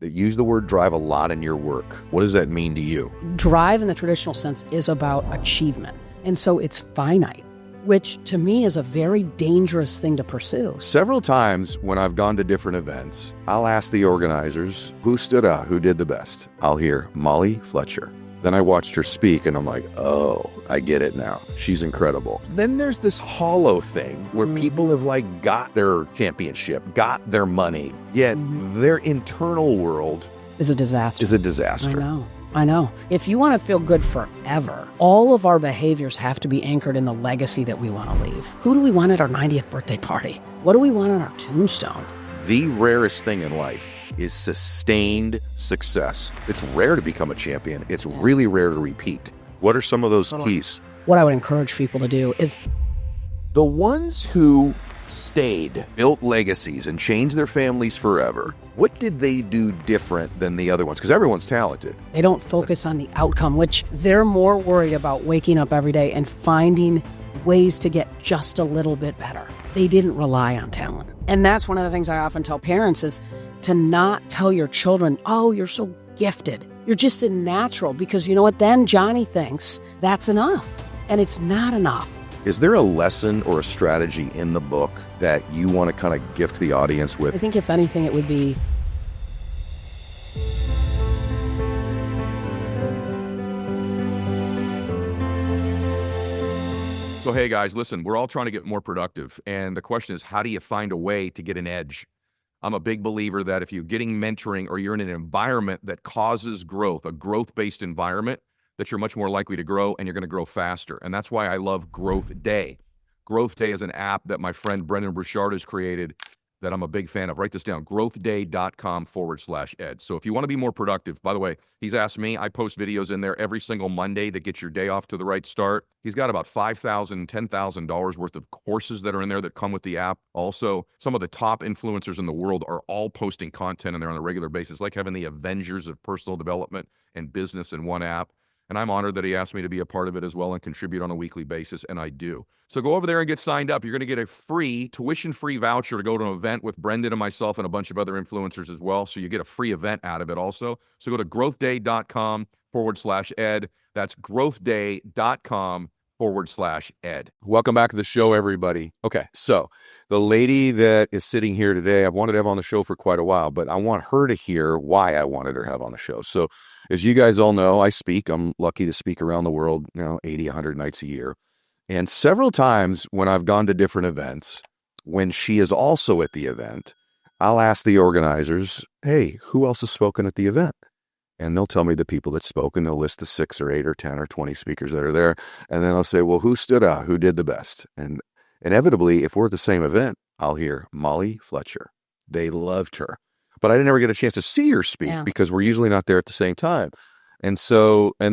that use the word drive a lot in your work. What does that mean to you? Drive in the traditional sense is about achievement. And so it's finite, which to me is a very dangerous thing to pursue. Several times when I've gone to different events, I'll ask the organizers who stood out, who did the best. I'll hear Molly Fletcher. Then I watched her speak and I'm like, oh, I get it now. She's incredible. Then there's this hollow thing where people have like got their championship, got their money, yet their internal world is a disaster. I know. If you want to feel good forever, all of our behaviors have to be anchored in the legacy that we want to leave. Who do we want at our 90th birthday party? What do we want on our tombstone? The rarest thing in life is sustained success. It's rare to become a champion. It's really rare to repeat. What are some of those keys? What I would encourage people to do is the ones who stayed, built legacies, and changed their families forever. What did they do different than the other ones? Because everyone's talented. They don't focus on the outcome, which they're more worried about waking up every day and finding ways to get just a little bit better. They didn't rely on talent. And that's one of the things I often tell parents is to not tell your children, oh, you're so gifted. You're just a natural, because you know what? Then Johnny thinks that's enough, and it's not enough. Is there a lesson or a strategy in the book that you want to kind of gift the audience with? I think if anything, it would be So, hey guys, listen, we're all trying to get more productive. And the question is, how do you find a way to get an edge? I'm a big believer that if you're getting mentoring or you're in an environment that causes growth, a growth-based environment, that you're much more likely to grow and you're going to grow faster. And that's why I love Growth Day. Growth Day is an app that my friend Brendan Burchard has created that I'm a big fan of. Write this down, growthday.com/ed. So if you want to be more productive, by the way, he's asked me, I post videos in there every single Monday that get your day off to the right start. He's got about $5,000, $10,000 worth of courses that are in there that come with the app. Also, some of the top influencers in the world are all posting content in there on a regular basis, like having the Avengers of personal development and business in one app. And I'm honored that he asked me to be a part of it as well and contribute on a weekly basis, and I do. So go over there and get signed up. You're going to get a free, tuition-free voucher to go to an event with Brendan and myself and a bunch of other influencers as well. So you get a free event out of it also. So go to growthday.com/ed. That's growthday.com/ed. Welcome back to the show, everybody. Okay, so the lady that is sitting here today, I've wanted to have on the show for quite a while, but I want her to hear why I wanted her to have on the show. So as you guys all know, I speak. I'm lucky to speak around the world, 80, 100 nights a year. And several times when I've gone to different events, when she is also at the event, I'll ask the organizers, hey, who else has spoken at the event? And they'll tell me the people that spoke, and they'll list the 6 or 8 or 10 or 20 speakers that are there. And then I'll say, well, who stood out? Who did the best? And inevitably, if we're at the same event, I'll hear Molly Fletcher. They loved her. But I didn't ever get a chance to see her speak because we're usually not there at the same time. And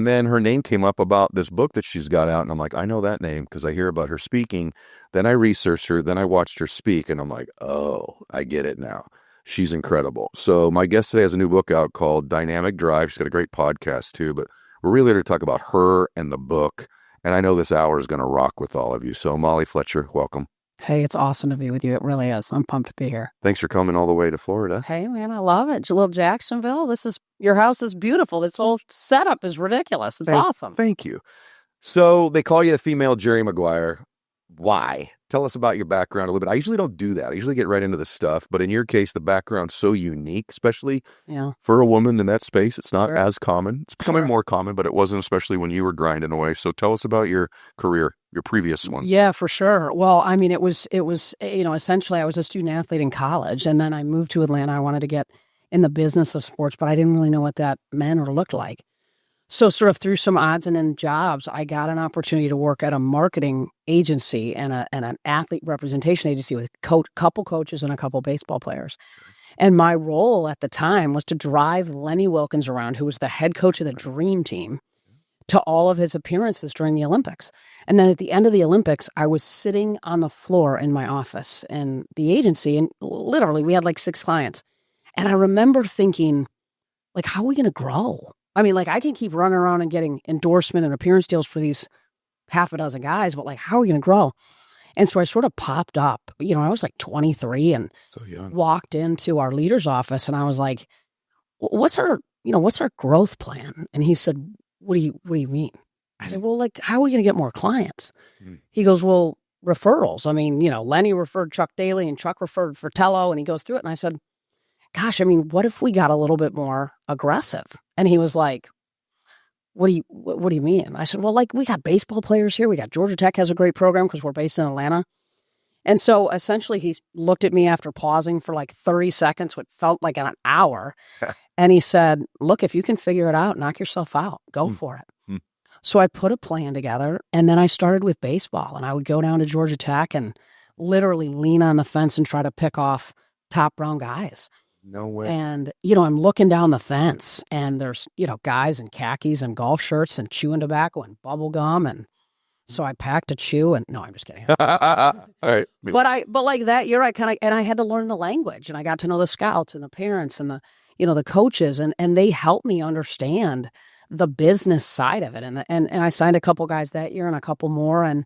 then her name came up about this book that she's got out. And I'm like, I know that name because I hear about her speaking. Then I researched her. Then I watched her speak. And I'm like, oh, I get it now. She's incredible. So my guest today has a new book out called Dynamic Drive. She's got a great podcast too. But we're really here to talk about her and the book. And I know this hour is going to rock with all of you. So Molly Fletcher, welcome. Hey, it's awesome to be with you. It really is. I'm pumped to be here. Thanks for coming all the way to Florida. Hey, man, I love it. Little Jacksonville. Your house is beautiful. This whole setup is ridiculous. It's awesome. Thank you. So they call you the female Jerry Maguire. Why? Tell us about your background a little bit. I usually don't do that. I usually get right into the stuff. But in your case, the background's so unique, especially for a woman in that space. It's not as common. It's becoming more common, but it wasn't, especially when you were grinding away. So tell us about your career, your previous one. Yeah, for sure. Well, I mean, it was, essentially I was a student athlete in college, and then I moved to Atlanta. I wanted to get in the business of sports, but I didn't really know what that meant or looked like. So sort of through some odds and ends jobs, I got an opportunity to work at a marketing agency and an athlete representation agency with a couple coaches and a couple baseball players. And my role at the time was to drive Lenny Wilkins around, who was the head coach of the Dream Team, to all of his appearances during the Olympics. And then at the end of the Olympics, I was sitting on the floor in my office in the agency, and literally we had like 6 clients. And I remember thinking, like, how are we going to grow? I mean, like, I can keep running around and getting endorsement and appearance deals for these half a dozen guys, but like, how are we going to grow? And so I sort of popped up. I was like 23 and walked into our leader's office, and I was like, what's our growth plan? And he said, what do you mean? I said, well, like, how are we going to get more clients? He goes, well, referrals. I mean, Lenny referred Chuck Daly and Chuck referred Fratello, and he goes through it. And I said, gosh, I mean, what if we got a little bit more aggressive? And he was like, what do you mean? I said, well, like, we got baseball players here. We got Georgia Tech has a great program because we're based in Atlanta. And so essentially he looked at me after pausing for like 30 seconds, what felt like an hour. And he said, look, if you can figure it out, knock yourself out, go for it. So I put a plan together, and then I started with baseball, and I would go down to Georgia Tech and literally lean on the fence and try to pick off top brown guys. No way. And, I'm looking down the fence, and there's, guys in khakis and golf shirts and chewing tobacco and bubble gum. And so I packed a chew, and no, I'm just kidding. All right. But like that year, I had to learn the language, and I got to know the scouts and the parents and the coaches, and they helped me understand the business side of it. And I signed a couple guys that year and a couple more, and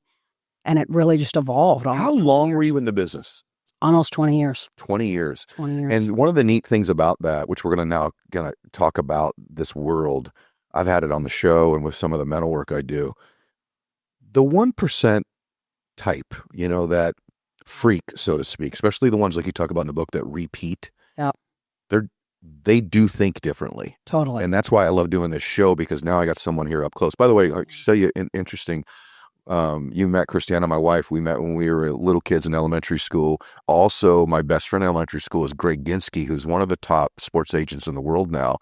it really just evolved. How long were you in the business? Almost 20 years. 20 years. 20 years. And one of the neat things about that, which we're going to talk about this world, I've had it on the show and with some of the mental work I do. The 1% type, that freak, so to speak, especially the ones like you talk about in the book that repeat. Yeah. They do think differently. Totally. And that's why I love doing this show, because now I got someone here up close. By the way, I'll tell you an interesting, you met Christiana, my wife. We met when we were little kids in elementary school. Also, my best friend in elementary school is Greg Ginsky, who's one of the top sports agents in the world now,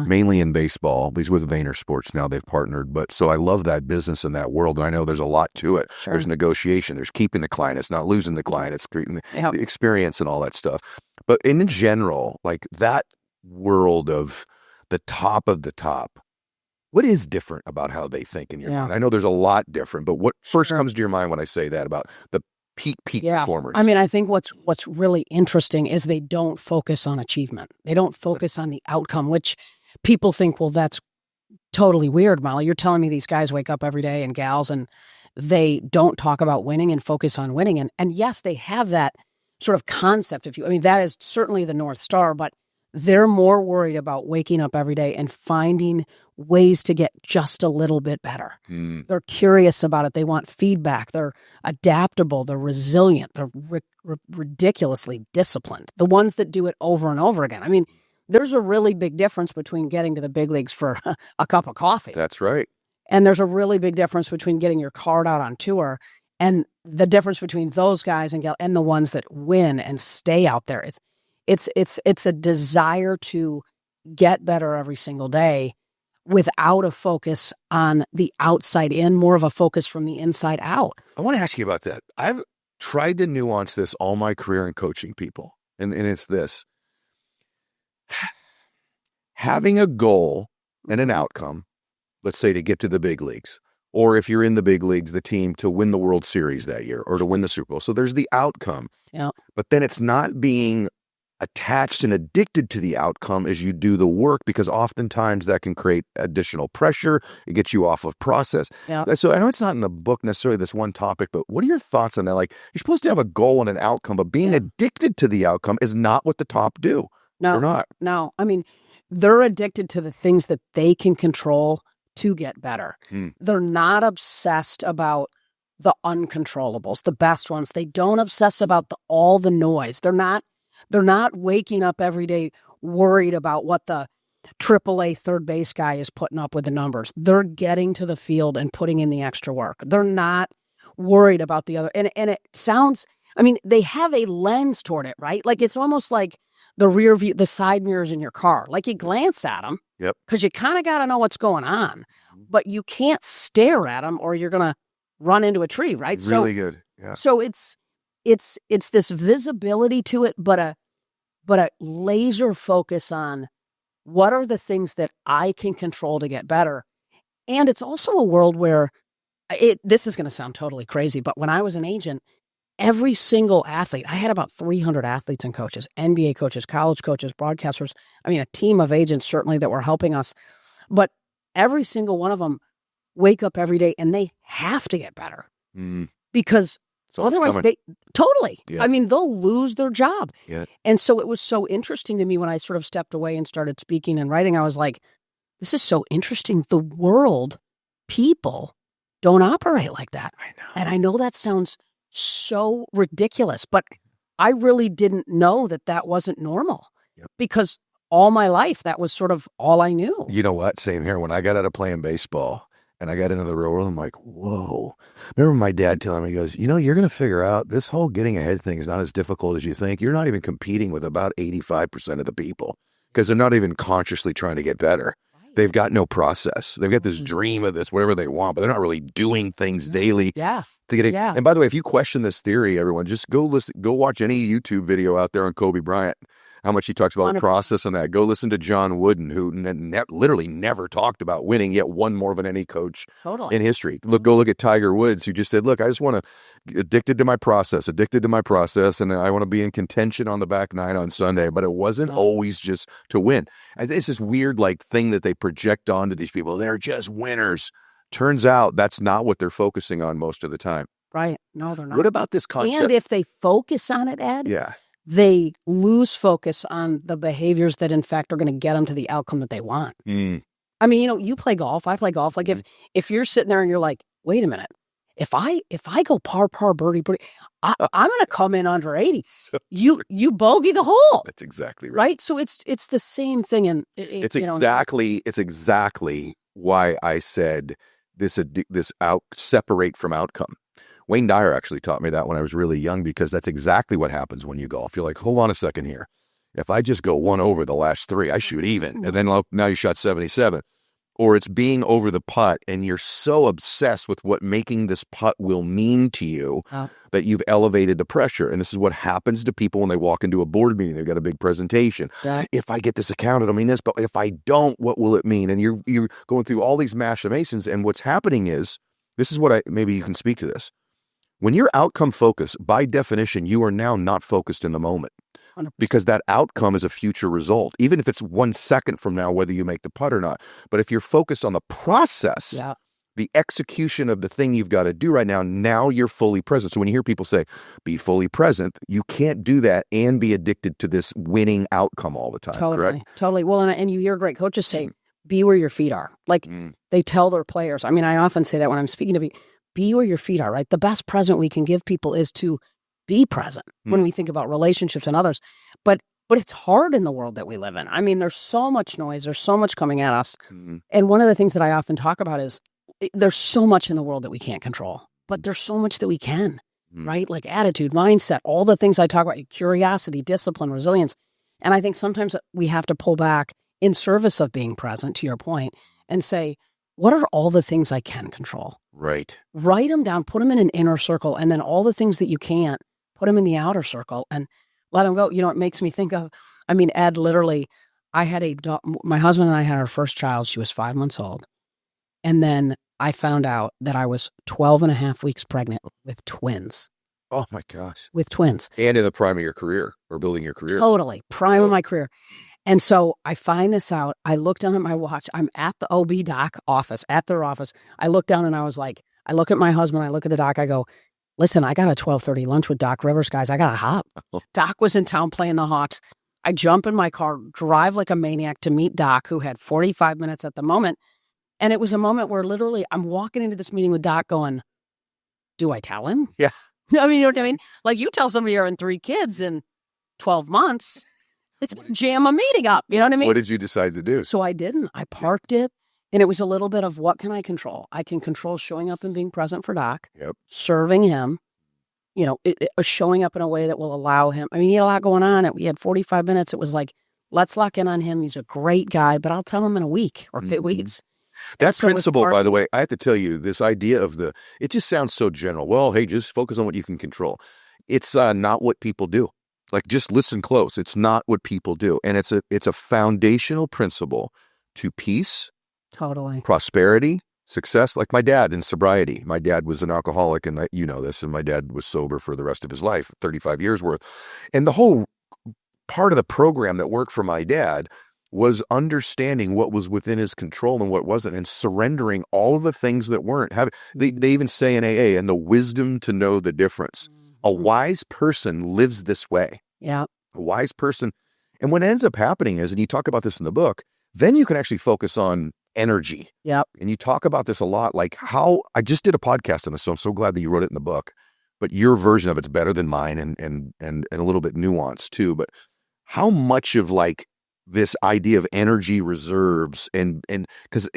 mainly in baseball. He's with Vayner Sports now. They've partnered. But so I love that business and that world. And I know there's a lot to it. Sure. There's negotiation. There's keeping the client. It's not losing the client. It's creating the experience and all that stuff. But in general, like that world of the top of the top, what is different about how they think in your mind? I know there's a lot different, but what first comes to your mind when I say that about the peak performers? I mean, I think what's really interesting is they don't focus on achievement. They don't focus on the outcome, which people think, well, that's totally weird, Molly. You're telling me these guys wake up every day and gals, and they don't talk about winning and focus on winning. And yes, they have that sort of concept. That is certainly the North Star, but they're more worried about waking up every day and finding ways to get just a little bit better. They're curious about it. They want feedback. They're adaptable. They're resilient. They're ridiculously disciplined. The ones that do it over and over again. I mean, there's a really big difference between getting to the big leagues for a cup of coffee. That's right. And there's a really big difference between getting your card out on tour. And the difference between those guys and the ones that win and stay out there is it's a desire to get better every single day without a focus on the outside in, more of a focus from the inside out. I want to ask you about that. I've tried to nuance this all my career in coaching people. And it's this. Having a goal and an outcome, let's say to get to the big leagues, or if you're in the big leagues, the team to win the World Series that year or to win the Super Bowl. So there's the outcome. Yeah. But then it's not being attached and addicted to the outcome as you do the work, because oftentimes that can create additional pressure. It gets you off of process. Yeah. So I know it's not in the book necessarily this one topic, but what are your thoughts on that? Like, you're supposed to have a goal and an outcome, but being addicted to the outcome is not what the top do. No, they're not. No. I mean, they're addicted to the things that they can control to get better. They're not obsessed about the uncontrollables, the best ones. They don't obsess about all the noise. They're not waking up every day worried about what the AAA third base guy is putting up with the numbers. They're getting to the field and putting in the extra work. They're not worried about the other. And it sounds, I mean, they have a lens toward it, right? Like it's almost like the rear view, the side mirrors in your car. Like you glance at them because you kind of got to know what's going on, but you can't stare at them or you're going to run into a tree, right? Really good. Yeah. So it's this visibility to it, but a laser focus on what are the things that I can control to get better. And it's also a world where this is going to sound totally crazy, but when I was an agent, every single athlete, I had about 300 athletes and coaches, NBA coaches, college coaches, broadcasters. I mean, a team of agents certainly that were helping us, but every single one of them wake up every day and they have to get better because So otherwise, totally. Yeah. I mean, they'll lose their job. Yeah. And so it was so interesting to me when I sort of stepped away and started speaking and writing. I was like, this is so interesting. The world, people don't operate like that. I know. And I know that sounds so ridiculous, but I really didn't know that that wasn't normal. Yep. Because all my life, that was sort of all I knew. You know what? Same here. When I got out of playing baseball and I got into the real world, I'm like, whoa. Remember my dad telling me, he goes, you know, you're going to figure out this whole getting ahead thing is not as difficult as you think. You're not even competing with about 85% of the people because they're not even consciously trying to get better. They've got no process. They've got this dream of this, whatever they want, but they're not really doing things daily. Yeah. To get it. Yeah. And by the way, if you question this theory, everyone, just go watch any YouTube video out there on Kobe Bryant, how much he talks about the 100%. process and that. Go listen to John Wooden, who literally never talked about winning, yet won more than any coach Totally. in history. Go look at Tiger Woods, who just said, look, I just want to addicted to my process, and I want to be in contention on the back nine on Sunday. But it wasn't always just to win. And it's this weird thing that they project onto these people. They're just winners. Turns out that's not what they're focusing on most of the time. Right. No, they're not. What about this concept? And if they focus on it, Ed, Yeah. they lose focus on the behaviors that, in fact, are going to get them to the outcome that they want. Mm. I mean, you play golf. I play golf. Like if you're sitting there and you're like, wait a minute, if I go par, birdie, I'm going to come in under 80. You bogey the hole. That's exactly right. Right. So it's the same thing. And It's exactly why I said this separate from outcome. Wayne Dyer actually taught me that when I was really young, because that's exactly what happens when you golf. You're like, hold on a second here. If I just go one over the last three, I shoot even. And then now you shot 77. Or it's being over the putt, and you're so obsessed with what making this putt will mean to you that you've elevated the pressure. And this is what happens to people when they walk into a board meeting. They've got a big presentation. If I get this account, it'll mean this. But if I don't, what will it mean? And you're going through all these machinations. And what's happening is, this is what maybe you can speak to this. When you're outcome focused, by definition, you are now not focused in the moment. 100%. Because that outcome is a future result, even if it's 1 second from now, whether you make the putt or not. But if you're focused on the process, the execution of the thing you've got to do right now you're fully present. So when you hear people say, be fully present, you can't do that and be addicted to this winning outcome all the time, correct? Totally. Well, and you hear great coaches say, be where your feet are. Like they tell their players. I mean, I often say that when I'm speaking to people, be where your feet are, right? The best present we can give people is to be present when we think about relationships and others. But it's hard in the world that we live in. I mean, there's so much noise. There's so much coming at us. And one of the things that I often talk about is there's so much in the world that we can't control, but there's so much that we can, right? Like attitude, mindset, all the things I talk about, curiosity, discipline, resilience. And I think sometimes we have to pull back in service of being present, to your point, and say, what are all the things I can control? Right. Write them down, put them in an inner circle, and then all the things that you can't, put them in the outer circle and let them go. You know, it makes me think of, I mean, Ed, literally, my husband and I had our first child. She was 5 months old. And then I found out that I was 12 and a half weeks pregnant with twins. Oh my gosh. With twins. And in the prime of your career, or building your career. Totally. Prime of my career. And so I find this out. I look down at my watch. I'm at the OB doc office, at their office. I look down and I was like, I look at my husband. I look at the doc. I go, listen, I got a 12:30 lunch with Doc Rivers, guys. I got to hop. Doc was in town playing the Hawks. I jump in my car, drive like a maniac to meet Doc, who had 45 minutes at the moment. And it was a moment where literally I'm walking into this meeting with Doc going, do I tell him? Yeah. I mean, you know what I mean? Like you tell somebody you're having 3 kids in 12 months, it's going to jam a meeting up. You know what I mean? What did you decide to do? So I didn't. I parked it. And it was a little bit of what can I control? I can control showing up and being present for Doc, serving him, you know, showing up in a way that will allow him. I mean, he had a lot going on. We had 45 minutes. It was like, let's lock in on him. He's a great guy, but I'll tell him in a week or 2 weeks. That principle, by the way, I have to tell you, this idea of it just sounds so general. Well, hey, just focus on what you can control. It's not what people do. Like, just listen close. It's not what people do. And it's a foundational principle to peace, totally, prosperity, success. Like my dad in sobriety. My dad was an alcoholic, and you know this, and my dad was sober for the rest of his life, 35 years worth. And the whole part of the program that worked for my dad was understanding what was within his control and what wasn't, and surrendering all of the things that weren't. They even say in AA, and the wisdom to know the difference. A wise person lives this way. Yeah. A wise person. And what ends up happening is, and you talk about this in the book, then you can actually focus on energy. Yep. And you talk about this a lot, like how I just did a podcast on this, so I'm so glad that you wrote it in the book. But your version of it's better than mine, and a little bit nuanced too. But how much of like this idea of energy reserves, and because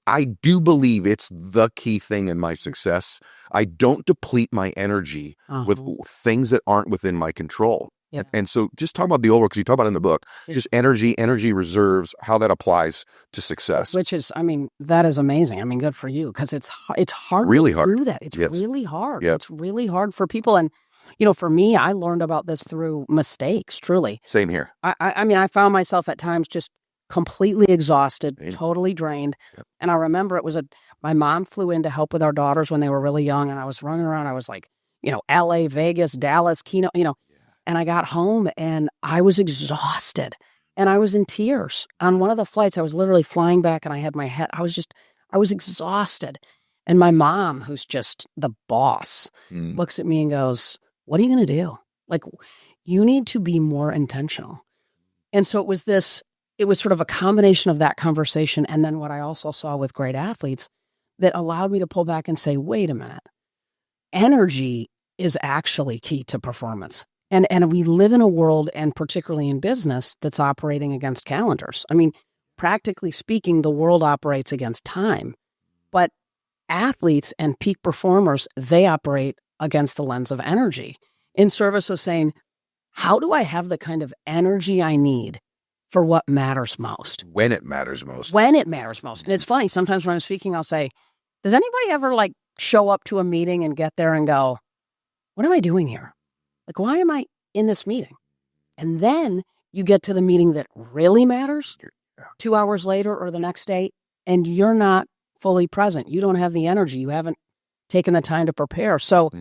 I do believe it's the key thing in my success. I don't deplete my energy with things that aren't within my control. Yep. And so just talk about the old work, because you talk about it in the book, just energy reserves, how that applies to success. Which is, I mean, that is amazing. I mean, good for you, because it's hard really to hard. do that. It's really hard. Yep. It's really hard for people. And, you know, for me, I learned about this through mistakes, truly. Same here. I mean, I found myself at times just completely exhausted, totally drained. Yep. And I remember it was my mom flew in to help with our daughters when they were really young. And I was running around. I was like, you know, LA, Vegas, Dallas, Keno, you know. And I got home and I was exhausted and I was in tears. On one of the flights, I was literally flying back and I had my head, I was exhausted. And my mom, who's just the boss, looks at me and goes, "What are you going to do? Like, you need to be more intentional." And so it was sort of a combination of that conversation. And then what I also saw with great athletes that allowed me to pull back and say, wait a minute, energy is actually key to performance. And we live in a world, and particularly in business, that's operating against calendars. I mean, practically speaking, the world operates against time. But athletes and peak performers, they operate against the lens of energy in service of saying, how do I have the kind of energy I need for what matters most? When it matters most. When it matters most. And it's funny, sometimes when I'm speaking, I'll say, does anybody ever like show up to a meeting and get there and go, what am I doing here? Like, why am I in this meeting? And then you get to the meeting that really matters 2 hours later or the next day, and you're not fully present. You don't have the energy. You haven't taken the time to prepare. So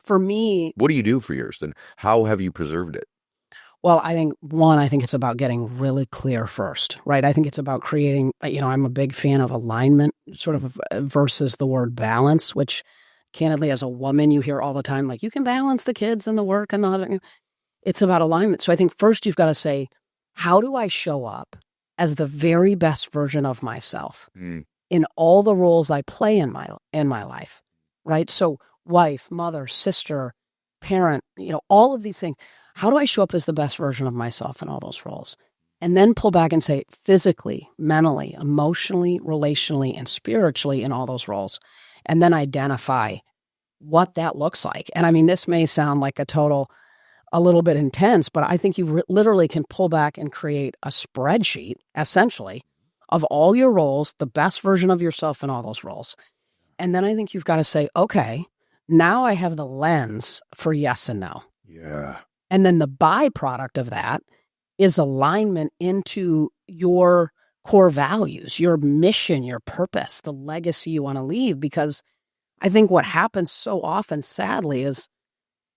for me... What do you do for yours then? How have you preserved it? Well, I think it's about getting really clear first, right? I think it's about creating, you know, I'm a big fan of alignment sort of versus the word balance, which candidly, as a woman, you hear all the time, like, you can balance the kids and the work and the other. It's about alignment. So I think first you've got to say, how do I show up as the very best version of myself in all the roles I play in my life, right? So wife, mother, sister, parent, you know, all of these things. How do I show up as the best version of myself in all those roles? And then pull back and say, physically, mentally, emotionally, relationally, and spiritually in all those roles. And then identify what that looks like. And I mean, this may sound like a little bit intense, but I think you literally can pull back and create a spreadsheet, essentially, of all your roles, the best version of yourself in all those roles. And then I think you've got to say, okay, now I have the lens for yes and no. Yeah. And then the byproduct of that is alignment into your core values, your mission, your purpose, the legacy you want to leave. Because I think what happens so often, sadly, is,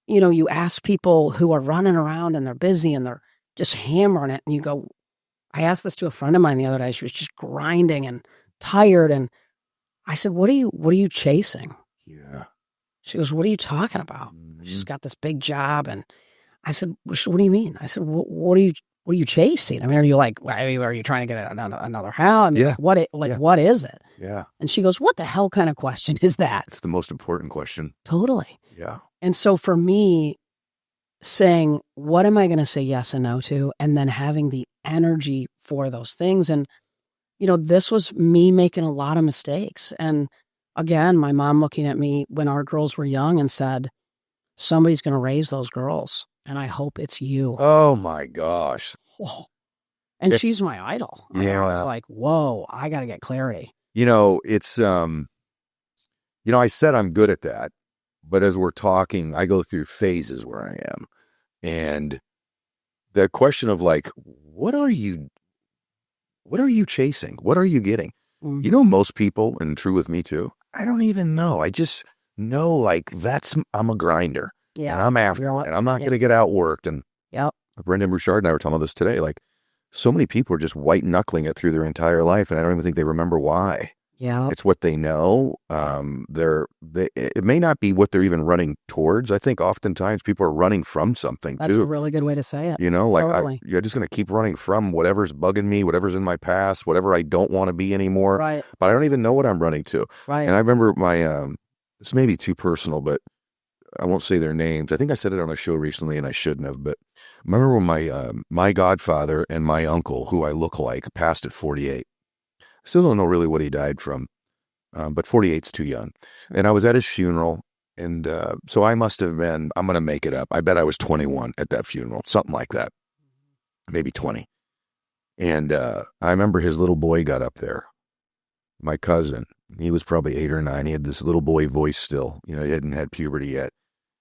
you know, you ask people who are running around and they're busy and they're just hammering it. And you go, I asked this to a friend of mine the other day. She was just grinding and tired. And I said, what are you chasing? Yeah. She goes, what are you talking about? She's got this big job. And I said, what do you mean? I said, what are you chasing? I mean, are you trying to get another house? I mean, what is it? Yeah. And she goes, what the hell kind of question is that? It's the most important question. Totally. Yeah. And so for me, saying, what am I going to say yes and no to? And then having the energy for those things. And, you know, this was me making a lot of mistakes. And again, my mom looking at me when our girls were young and said, somebody's going to raise those girls. And I hope it's you. Oh my gosh. Whoa. And she's my idol. Yeah. I was like, whoa, I got to get clarity. You know, it's, I said I'm good at that, but as we're talking, I go through phases where I am. And the question of like, what are you chasing? What are you getting? Mm-hmm. You know, most people, and true with me too, I don't even know. I just know like I'm a grinder. Yeah. And I'm after it, and I'm not going to get outworked. And Brendan Bouchard and I were talking about this today. Like, so many people are just white knuckling it through their entire life, and I don't even think they remember why. Yeah. It's what they know. It may not be what they're even running towards. I think oftentimes people are running from something That's too. a really good way to say it. You know, like Totally. you're just going to keep running from whatever's bugging me, whatever's in my past, whatever I don't want to be anymore. Right. But I don't even know what I'm running to. Right. And I remember this may be too personal, but I won't say their names. I think I said it on a show recently and I shouldn't have. But I remember when my godfather and my uncle, who I look like, passed at 48. Still don't know really what he died from, but 48's too young. And I was at his funeral, and so I must have been, I'm going to make it up, I bet I was 21 at that funeral, something like that, maybe 20. And I remember his little boy got up there, my cousin. He was probably 8 or 9. He had this little boy voice still. You know, he hadn't had puberty yet.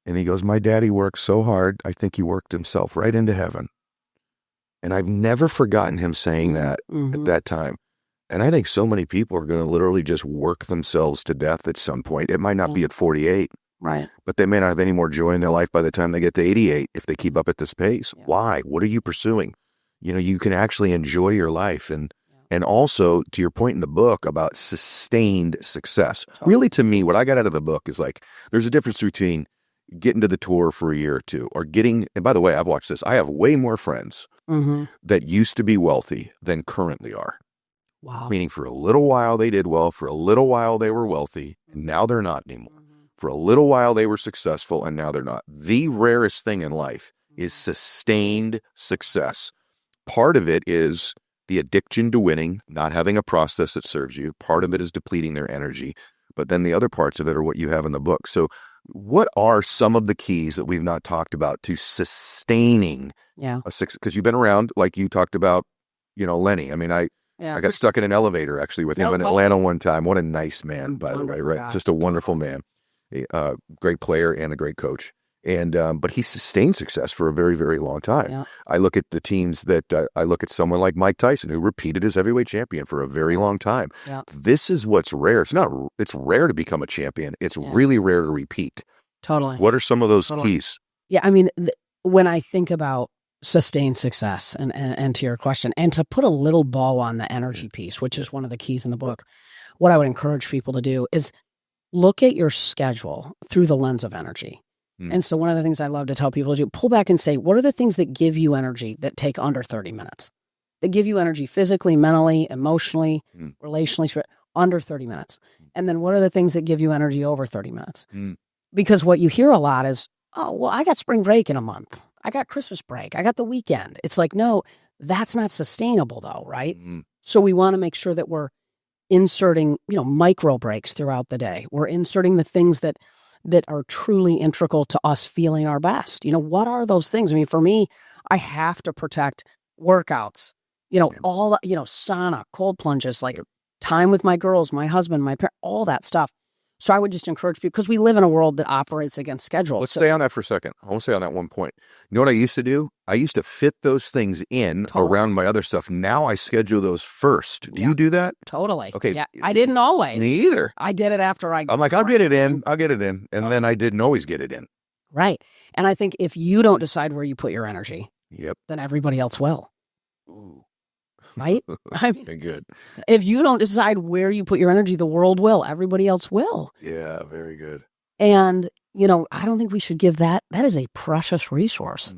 And he goes, my daddy worked so hard, I think he worked himself right into heaven. And I've never forgotten him saying that at that time. And I think so many people are going to literally just work themselves to death at some point. It might not be at 48, Right. but they may not have any more joy in their life by the time they get to 88 if they keep up at this pace. Yeah. Why? What are you pursuing? You know, you can actually enjoy your life. And also, to your point in the book about sustained success, really to me, what I got out of the book is like, there's a difference between getting to the tour for a year or two or getting, and by the way, I've watched this. I have way more friends that used to be wealthy than currently are. Wow. Meaning for a little while they did well, for a little while they were wealthy, and now they're not anymore. For a little while they were successful, and now they're not. The rarest thing in life is sustained success. Part of it is the addiction to winning, not having a process that serves you. Part of it is depleting their energy. But then the other parts of it are what you have in the book. So what are some of the keys that we've not talked about to sustaining a success? Because you've been around, like you talked about, you know, Lenny. I mean, I got stuck in an elevator actually with him in Atlanta one time. What a nice man, by the way, right? Guy. Just a wonderful man, a great player and a great coach. And but he sustained success for a very, very long time. Yeah. I look at the teams that I look at someone like Mike Tyson, who repeated as heavyweight champion for a very long time. Yeah. This is what's rare. It's rare to become a champion. It's really rare to repeat. Totally. What are some of those keys? Yeah. I mean, when I think about sustained success and to your question, and to put a little bow on the energy piece, which is one of the keys in the book, what I would encourage people to do is look at your schedule through the lens of energy. And so one of the things I love to tell people to do, pull back and say, what are the things that give you energy that take under 30 minutes? That give you energy physically, mentally, emotionally, relationally, under 30 minutes. And then what are the things that give you energy over 30 minutes? Because what you hear a lot is, oh, well, I got spring break in a month. I got Christmas break. I got the weekend. It's like, no, that's not sustainable though, right? So we want to make sure that we're inserting, micro breaks throughout the day. We're inserting the things that are truly integral to us feeling our best. What are those things? I mean, for me, I have to protect workouts, all that, sauna, cold plunges, like time with my girls, my husband, my parents, all that stuff. So I would just encourage people, because we live in a world that operates against schedules. Let's stay on that for a second. I want to stay on that one point. You know what I used to do? I used to fit those things in around my other stuff. Now I schedule those first. Do you do that? Totally. Okay. Yeah, I didn't always. Me either. I did it after I'm like, I'll get it in. And then I didn't always get it in. Right. And I think if you don't decide where you put your energy, then everybody else will. Ooh. Right? I mean, good. If you don't decide where you put your energy, the world will. Everybody else will. Yeah, very good. And, I don't think we should give that. That is a precious resource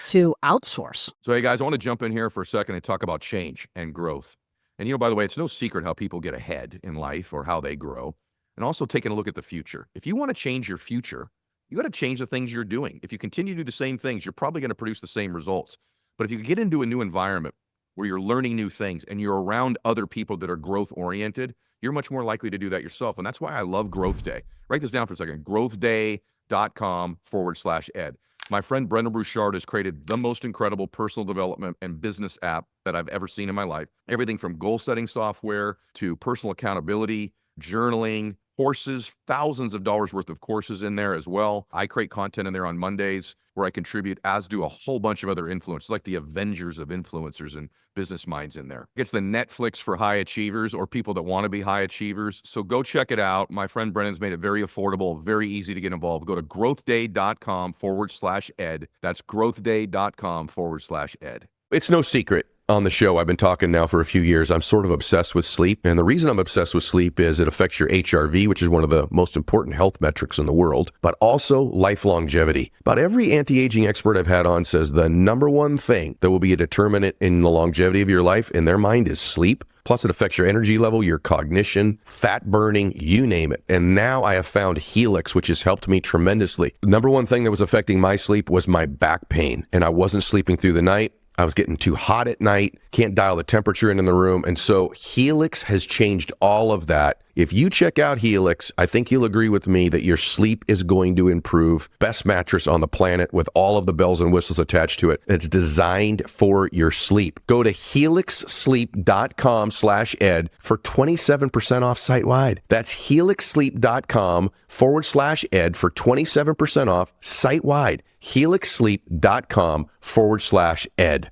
to outsource. So, hey, guys, I want to jump in here for a second and talk about change and growth. And, by the way, it's no secret how people get ahead in life or how they grow. And also taking a look at the future. If you want to change your future, you got to change the things you're doing. If you continue to do the same things, you're probably going to produce the same results. But if you get into a new environment where you're learning new things and you're around other people that are growth oriented, you're much more likely to do that yourself. And that's why I love Growth Day. Write this down for a second. growthday.com/ed. My friend Brendan Bouchard has created the most incredible personal development and business app that I've ever seen in my life. Everything from goal setting software to personal accountability, journaling, courses, thousands of dollars worth of courses in there as well. I create content in there on Mondays where I contribute, as do a whole bunch of other influencers, like the Avengers of influencers and business minds in there. It's the Netflix for high achievers or people that want to be high achievers. So go check it out. My friend Brennan's made it very affordable, very easy to get involved. Go to growthday.com/ed. That's growthday.com/ed. It's no secret on the show, I've been talking now for a few years. I'm sort of obsessed with sleep. And the reason I'm obsessed with sleep is it affects your HRV, which is one of the most important health metrics in the world, but also life longevity. About every anti-aging expert I've had on says the number one thing that will be a determinant in the longevity of your life in their mind is sleep. Plus, it affects your energy level, your cognition, fat burning, you name it. And now I have found Helix, which has helped me tremendously. The number one thing that was affecting my sleep was my back pain, and I wasn't sleeping through the night. I was getting too hot at night, can't dial the temperature in the room. And so Helix has changed all of that. If you check out Helix, I think you'll agree with me that your sleep is going to improve. Best mattress on the planet with all of the bells and whistles attached to it. It's designed for your sleep. Go to helixsleep.com/ed for 27% off site-wide. That's helixsleep.com/ed for 27% off site-wide. helixsleep.com/ed.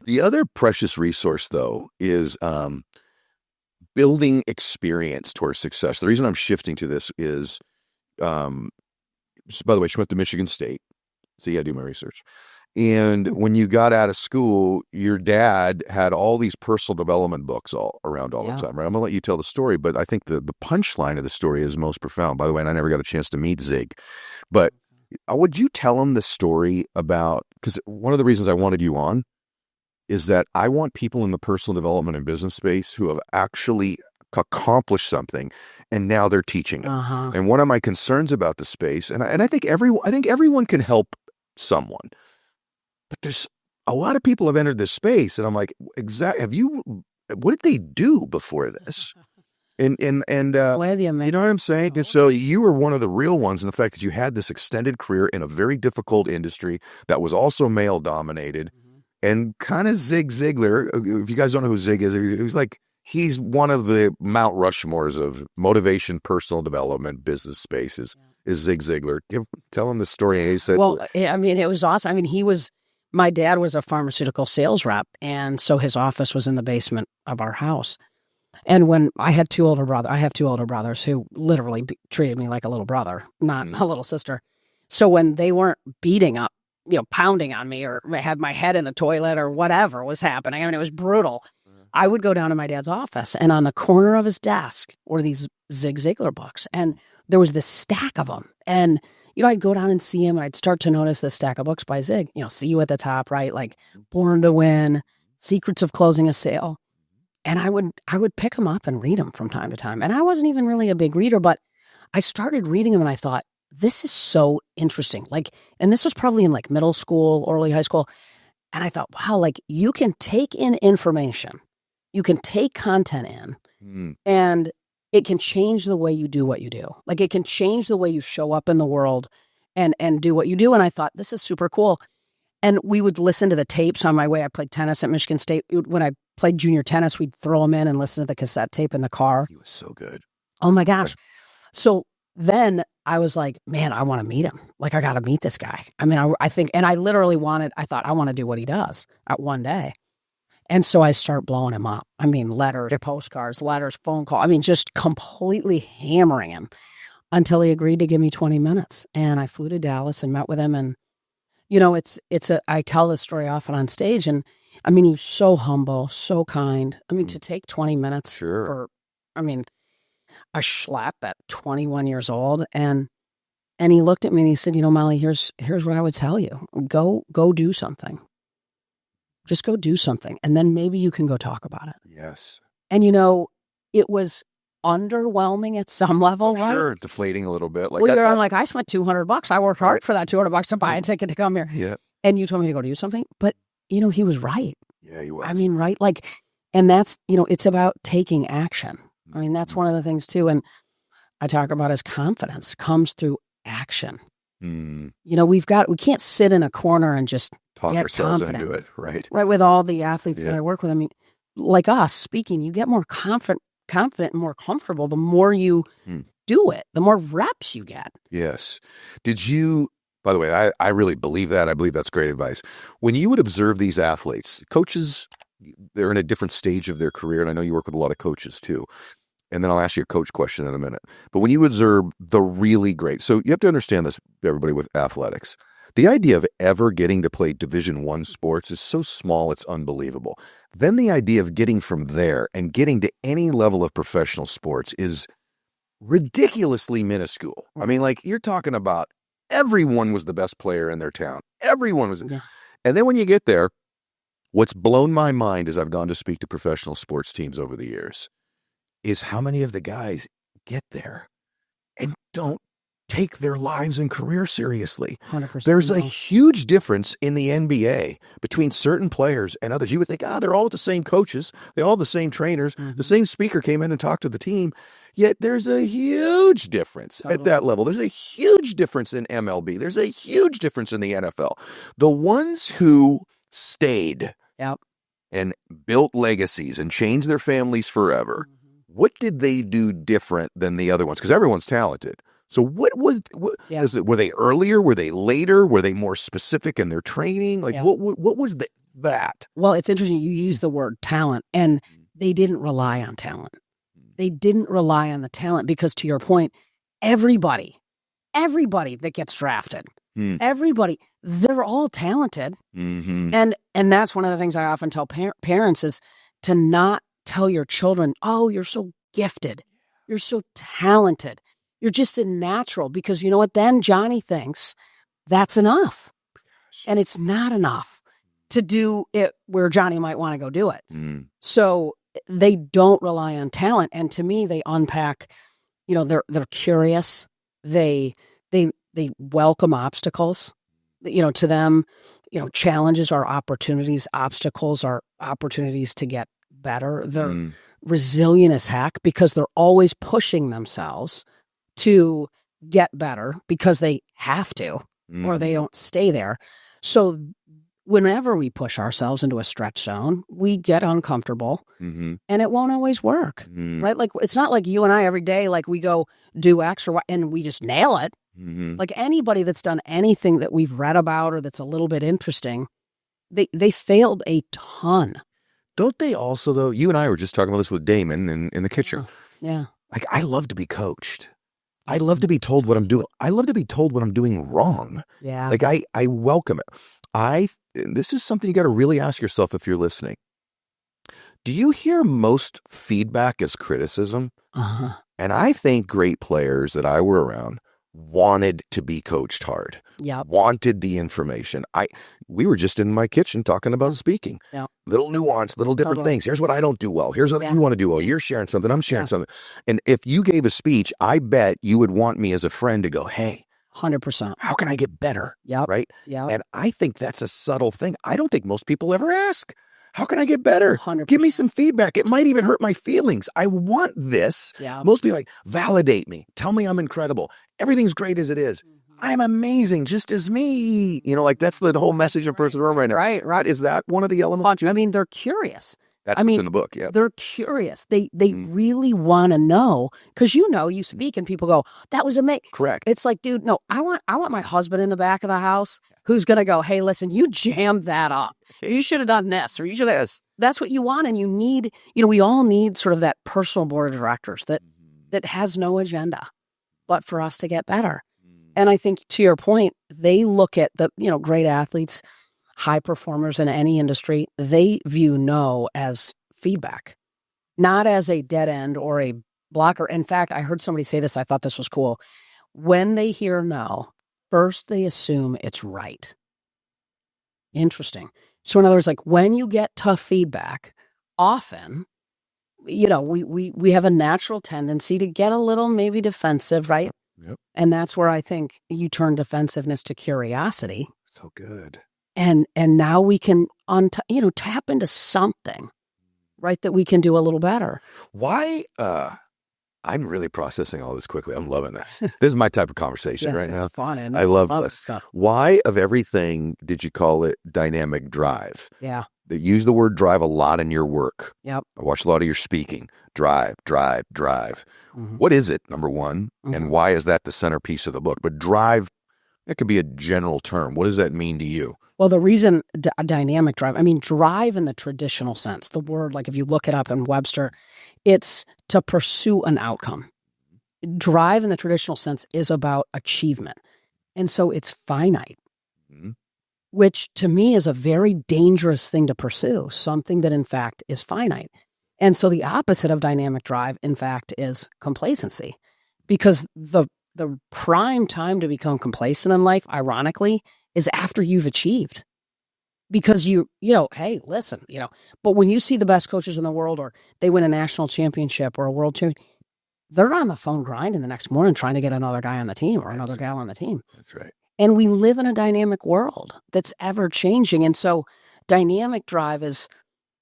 The other precious resource, though, is building experience towards success. The reason I'm shifting to this is, by the way, she went to Michigan State. See, I do my research. And when you got out of school, your dad had all these personal development books all around all the time, right? I'm going to let you tell the story, but I think the punchline of the story is most profound. By the way, and I never got a chance to meet Zig, but would you tell him the story about, because one of the reasons I wanted you on is that I want people in the personal development and business space who have actually accomplished something and now they're teaching it. And one of my concerns about the space, and I think everyone can help someone, but there's a lot of people have entered this space, and I'm like, what did they do before this? And you know what I'm saying? And so you were one of the real ones in the fact that you had this extended career in a very difficult industry that was also male dominated. And kind of Zig Ziglar, if you guys don't know who Zig is, he's one of the Mount Rushmores of motivation, personal development, business spaces, is Zig Ziglar. Tell him the story. He said, well, I mean, it was awesome. I mean, my dad was a pharmaceutical sales rep, and so his office was in the basement of our house. And when I have two older brothers who literally treated me like a little brother, not a little sister. So when they weren't beating up, pounding on me or had my head in the toilet or whatever was happening, I mean, it was brutal. I would go down to my dad's office, and on the corner of his desk were these Zig Ziglar books, and there was this stack of them. And, I'd go down and see him, and I'd start to notice this stack of books by Zig, See You at the Top, right? Like Born to Win, Secrets of Closing a Sale. And I would pick them up and read them from time to time. And I wasn't even really a big reader, but I started reading them, and I thought, this is so interesting. And this was probably in middle school, early high school. And I thought, wow, you can take in information, you can take content in, and it can change the way you do what you do. It can change the way you show up in the world and do what you do. And I thought, this is super cool. And we would listen to the tapes on my way. I played tennis at Michigan State. When I played junior tennis, we'd throw them in and listen to the cassette tape in the car. He was so good. Oh my gosh. So then I was like, man, I want to meet him. I got to meet this guy. I mean, I think, and I literally thought I want to do what he does at one day. And so I start blowing him up. I mean, letters, postcards, phone call. I mean, just completely hammering him until he agreed to give me 20 minutes. And I flew to Dallas and met with him. And, I tell this story often on stage. And I mean, he was so humble, so kind. I mean, to take 20 minutes for a schlep at 21 years old. And he looked at me and he said, Molly, here's what I would tell you. Go do something. Just go do something. And then maybe you can go talk about it. Yes. And, it was underwhelming at some level, right? Sure. Deflating a little bit. I'm like, I spent $200. I worked hard for that $200 to buy a ticket to come here. Yeah. And you told me to go do something. But, he was right. Yeah, he was. I mean, right? And that's, it's about taking action. I mean, that's one of the things too. And I talk about his confidence comes through action. We can't sit in a corner and just talk get ourselves confident. into it, right? Right. With all the athletes that I work with, I mean, like us speaking, you get more confident and more comfortable the more you do it, the more reps you get. Yes. Did you, by the way, I really believe that. I believe that's great advice. When you would observe these athletes, coaches, they're in a different stage of their career. And I know you work with a lot of coaches too. And then I'll ask you a coach question in a minute. But when you observe the really great, so you have to understand this, everybody, with athletics. The idea of ever getting to play Division I sports is so small, it's unbelievable. Then the idea of getting from there and getting to any level of professional sports is ridiculously minuscule. I mean, like, you're talking about everyone was the best player in their town. Everyone was. Yeah. And then when you get there, what's blown my mind as I've gone to speak to professional sports teams over the years is how many of the guys get there and don't take their lives and career seriously. 100%. There's a huge difference in the NBA between certain players and others. You would think, they're all the same coaches. They all the same trainers. The same speaker came in and talked to the team. Yet there's a huge difference at that level. There's a huge difference in MLB. There's a huge difference in the NFL. The ones who stayed and built legacies and changed their families forever, what did they do different than the other ones? Because everyone's talented. So what was it? Were they earlier? Were they later? Were they more specific in their training? Like what was that? Well, it's interesting. You use the word talent, and they didn't rely on talent. They didn't rely on the talent because, to your point, everybody that gets drafted, everybody, they're all talented. And that's one of the things I often tell parents is to not tell your children, oh, you're so gifted. You're so talented. You're just a natural, because you know what? Then Johnny thinks that's enough. And it's not enough to do it where Johnny might want to go do it. So they don't rely on talent. And to me, they unpack, they're curious. They welcome obstacles. To them, challenges are opportunities. Obstacles are opportunities to get better. They're resilient as heck because they're always pushing themselves to get better because they have to, or they don't stay there. So whenever we push ourselves into a stretch zone, we get uncomfortable and it won't always work, right? Like, it's not like you and I every day, like we go do X or Y and we just nail it. Like anybody that's done anything that we've read about or that's a little bit interesting, they failed a ton. Don't they also, though? You and I were just talking about this with Damon in the kitchen. Yeah. Like, I love to be coached. I love to be told what I'm doing. I love to be told what I'm doing wrong. Yeah. Like, I welcome it. This is something you got to really ask yourself if you're listening. Do you hear most feedback as criticism? And I think great players that I were around wanted to be coached hard. Wanted the information. We were just in my kitchen talking about speaking. Little nuance, little different things. Here's what I don't do well. Here's what you want to do well. You're sharing something. I'm sharing something. And if you gave a speech, I bet you would want me as a friend to go, hey, 100%. How can I get better? Right? And I think that's a subtle thing. I don't think most people ever ask. How can I get better? 100%. Give me some feedback. It might even hurt my feelings. I want this. Most people are like, validate me. Tell me I'm incredible. Everything's great as it is. I'm amazing just as me. Like that's the whole message in personal room right now. Right. Is that one of the elements? I mean, they're curious. That's in the book, They're curious. They really want to know because you speak and people go, that was amazing. Correct. It's like, dude, no, I want my husband in the back of the house who's going to go, hey, listen, you jammed that up. You should have done this or you should have. That's what you want. And you need, we all need sort of that personal board of directors that has no agenda but for us to get better. And I think to your point, they look at the, great athletes, high performers in any industry, they view no as feedback, not as a dead end or a blocker. In fact, I heard somebody say this. I thought this was cool. When they hear no, first they assume it's right. Interesting. So in other words, like when you get tough feedback, often, we have a natural tendency to get a little maybe defensive, right? Yep. And that's where I think you turn defensiveness to curiosity. So good. And now we can tap into something, right, that we can do a little better. Why? I'm really processing all this quickly. I'm loving this. This is my type of conversation right now. It's fun. And I love this stuff. Why, of everything, did you call it dynamic drive? Yeah. They use the word drive a lot in your work. Yep. I watch a lot of your speaking. Drive. What is it, number one? And why is that the centerpiece of the book? But drive, that could be a general term. What does that mean to you? Well, the reason dynamic drive, drive in the traditional sense, the word, like if you look it up in Webster, it's to pursue an outcome. Drive in the traditional sense is about achievement. And so it's finite. Mhm. which to me is a very dangerous thing to pursue, something that in fact is finite. And so the opposite of dynamic drive, in fact, is complacency, because the prime time to become complacent in life, ironically, is after you've achieved. Because hey, listen, but when you see the best coaches in the world, or they win a national championship or a world champion, they're on the phone grinding the next morning trying to get another guy on the team or another gal on the team. That's right. And we live in a dynamic world that's ever changing. And so dynamic drive is,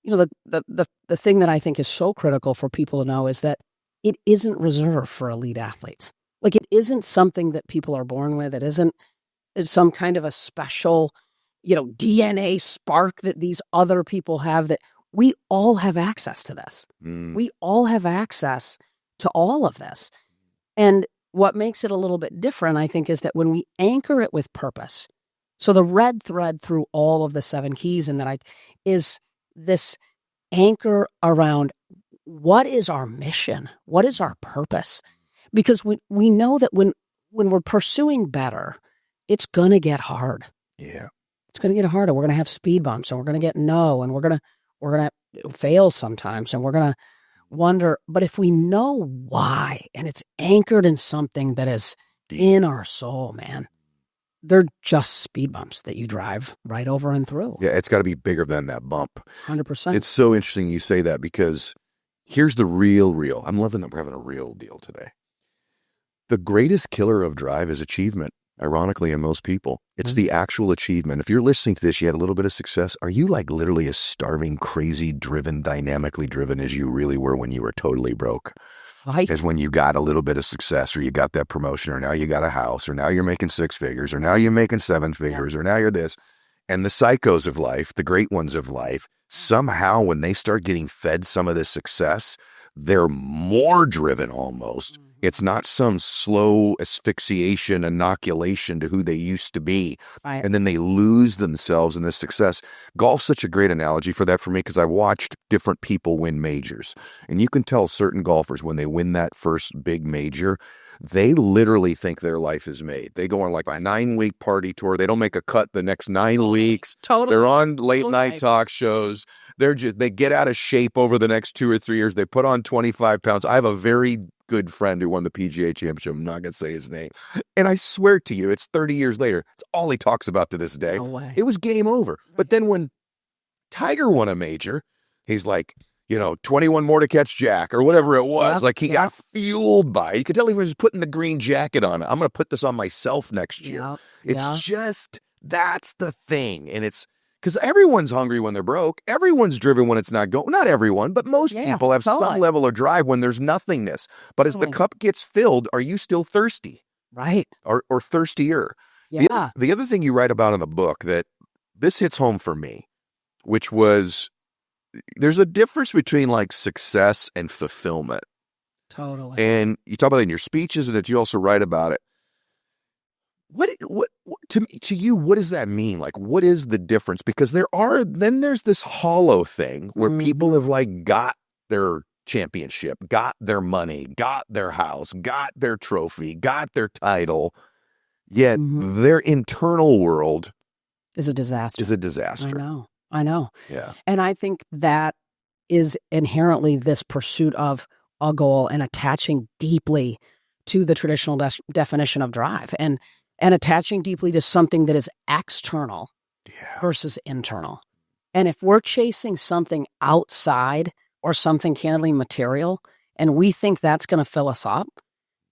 the thing that I think is so critical for people to know is that it isn't reserved for elite athletes. Like, it isn't something that people are born with. It isn't some kind of a special, DNA spark that these other people have, that we all have access to this. We all have access to all of this. And what makes it a little bit different, I think, is that when we anchor it with purpose, so the red thread through all of the 7 keys is this anchor around what is our mission? What is our purpose? Because we know that when we're pursuing better, it's going to get hard. Yeah. It's going to get harder. We're going to have speed bumps, and we're going to get no, and we're going to fail sometimes, and we're going to wonder. But if we know why, and it's anchored in something that is in our soul, man, they're just speed bumps that you drive right over and through. Yeah, it's got to be bigger than that bump. 100%. It's so interesting you say that, because here's the real. I'm loving that we're having a real deal today. The greatest killer of drive is achievement, ironically, in most people. It's the actual achievement. If you're listening to this, you had a little bit of success. Are you like literally as starving, crazy driven, dynamically driven as you really were when you were totally broke? Right. As when you got a little bit of success, or you got that promotion, or now you got a house, or now you're making 6 figures, or now you're making 7 figures, or now you're this. And the psychos of life, the great ones of life, somehow when they start getting fed some of this success, they're more driven almost. It's not some slow asphyxiation, inoculation to who they used to be. Right. And then they lose themselves in this success. Golf's such a great analogy for that for me, because I watched different people win majors. And you can tell certain golfers, when they win that first big major, they literally think their life is made. They go on like a 9-week party tour. They don't make a cut the next 9 weeks. Totally. They're on late night talk shows. They get out of shape over the next 2 or 3 years. They put on 25 pounds. I have a very good friend who won the PGA championship. I'm not going to say his name. And I swear to you, it's 30 years later. It's all he talks about to this day. No way. It was game over. Right. But then when Tiger won a major, he's like, 21 more to catch Jack, or whatever it was. Yep. Like, he got fueled by it. You could tell he was putting the green jacket on. I'm going to put this on myself next year. It's just, that's the thing. And it's, because everyone's hungry when they're broke. Everyone's driven when it's not going. Not everyone, but most people have some level of drive when there's nothingness. But as the cup gets filled, are you still thirsty? Right. Or thirstier? Yeah. The other thing you write about in the book that this hits home for me, which was, there's a difference between like success and fulfillment. Totally. And you talk about it in your speeches, and that you also write about it. What to you, what does that mean? Like, what is the difference? Because there's this hollow thing where people have like got their championship, got their money, got their house, got their trophy, got their title, yet their internal world is a disaster. I know. Yeah. And I think that is inherently this pursuit of a goal and attaching deeply to the traditional definition of drive, and attaching deeply to something that is external versus internal. And if we're chasing something outside, or something candidly material, and we think that's going to fill us up,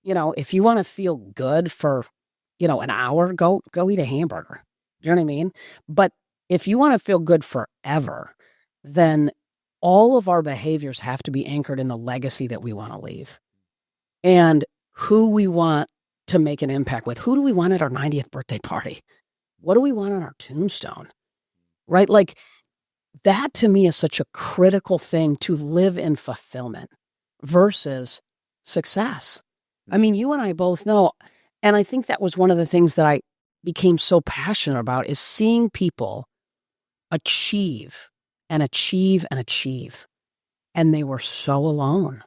if you want to feel good for, an hour, go eat a hamburger. You know what I mean? But if you want to feel good forever, then all of our behaviors have to be anchored in the legacy that we want to leave, and who we want to make an impact with. Who do we want at our 90th birthday party? What do we want on our tombstone? Right? Like, that to me is such a critical thing to live in fulfillment versus success. I mean, you and I both know, and I think that was one of the things that I became so passionate about, is seeing people achieve and achieve and achieve. And they were so alone.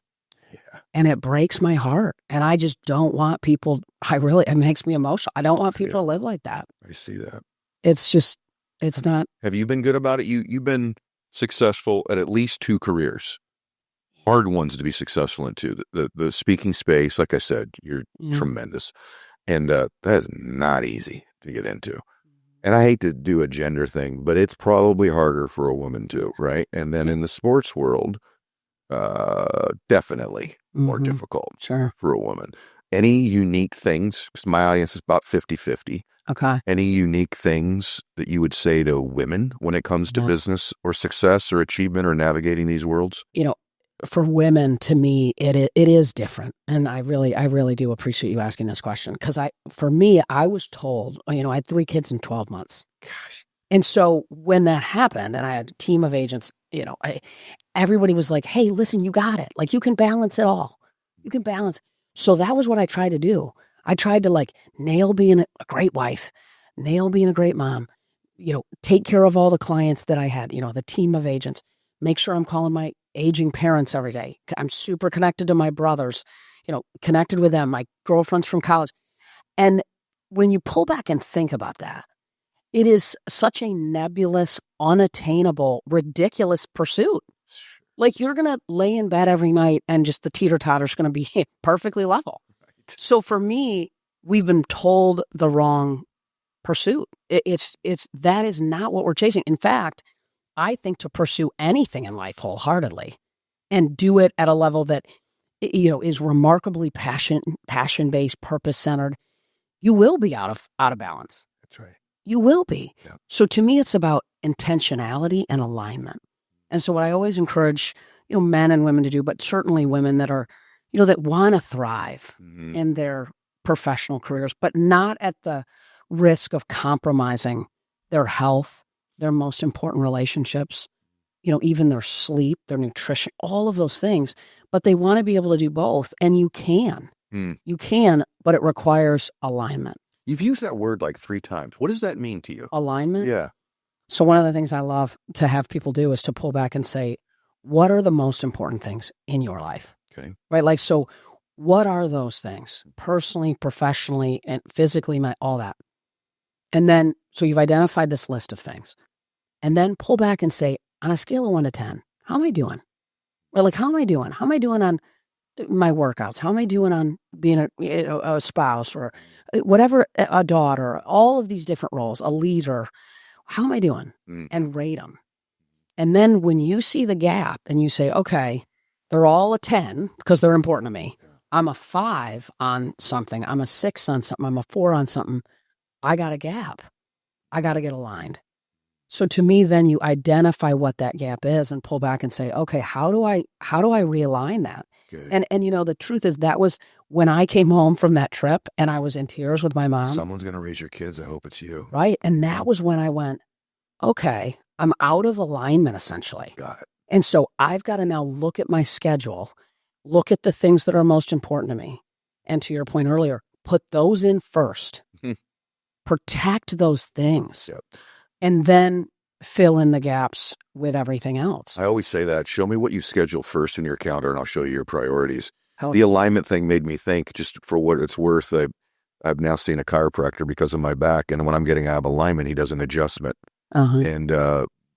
Yeah. And it breaks my heart. And I just don't want people, it makes me emotional. I don't want people to live like that. I see that. It's just, it's not. Have you been good about it? You've been successful at least 2 careers. Hard ones to be successful in too. The speaking space, like I said, you're tremendous. And that is not easy to get into. And I hate to do a gender thing, but it's probably harder for a woman too, right? And then in the sports world, definitely more difficult for a woman. Any unique things, because my audience is about 50-50. Okay. Any unique things that you would say to women when it comes to business or success or achievement or navigating these worlds? For women, to me, it is different. And I really do appreciate you asking this question. Because for me, I was told, I had 3 kids in 12 months. Gosh. And so when that happened, and I had a team of agents, everybody was like, hey, listen, you got it. Like, you can balance it all. You can balance. So that was what I tried to do. I tried to nail being a great wife, nail being a great mom, take care of all the clients that I had, the team of agents, make sure I'm calling my aging parents every day. I'm super connected to my brothers, connected with them, my girlfriends from college. And when you pull back and think about that, it is such a nebulous, unattainable, ridiculous pursuit. Like, you're going to lay in bed every night and just the teeter-totter's going to be perfectly level. Right. So for me, we've been told the wrong pursuit. That is not what we're chasing. In fact, I think to pursue anything in life wholeheartedly and do it at a level that, is remarkably passion-based, purpose-centered, you will be out of balance. That's right. You will be. Yeah. So to me, it's about intentionality and alignment. And so what I always encourage, men and women to do, but certainly women that are, that want to thrive in their professional careers, but not at the risk of compromising their health, their most important relationships, even their sleep, their nutrition, all of those things. But they want to be able to do both. And you can. You can, but it requires alignment. You've used that word 3 times. What does that mean to you? Alignment? Yeah. So one of the things I love to have people do is to pull back and say, what are the most important things in your life? Okay. Right? So what are those things? Personally, professionally, and physically, all that. And then, so you've identified this list of things. And then pull back and say, on a scale of 1 to 10, how am I doing? Or how am I doing? How am I doing on my workouts? How am I doing on being a spouse or whatever, a daughter, all of these different roles, a leader? How am I doing? And rate them. And then when you see the gap and you say, okay, they're all a 10 because they're important to me. I'm a 5 on something. I'm a 6 on something. I'm a 4 on something. I got a gap. I got to get aligned. So to me, then you identify what that gap is and pull back and say, okay, how do I realign that? Good. And the truth is that was when I came home from that trip and I was in tears with my mom. Someone's going to raise your kids. I hope it's you. Right. And that was when I went, okay, I'm out of alignment essentially. Got it. And so I've got to now look at my schedule, look at the things that are most important to me. And to your point earlier, put those in first. Protect those things. Yep. And then fill in the gaps with everything else. I always say that. Show me what you schedule first in your calendar and I'll show you your priorities. The alignment thing made me think, just for what it's worth, I've now seen a chiropractor because of my back. And when I'm getting out of alignment, he does an adjustment. And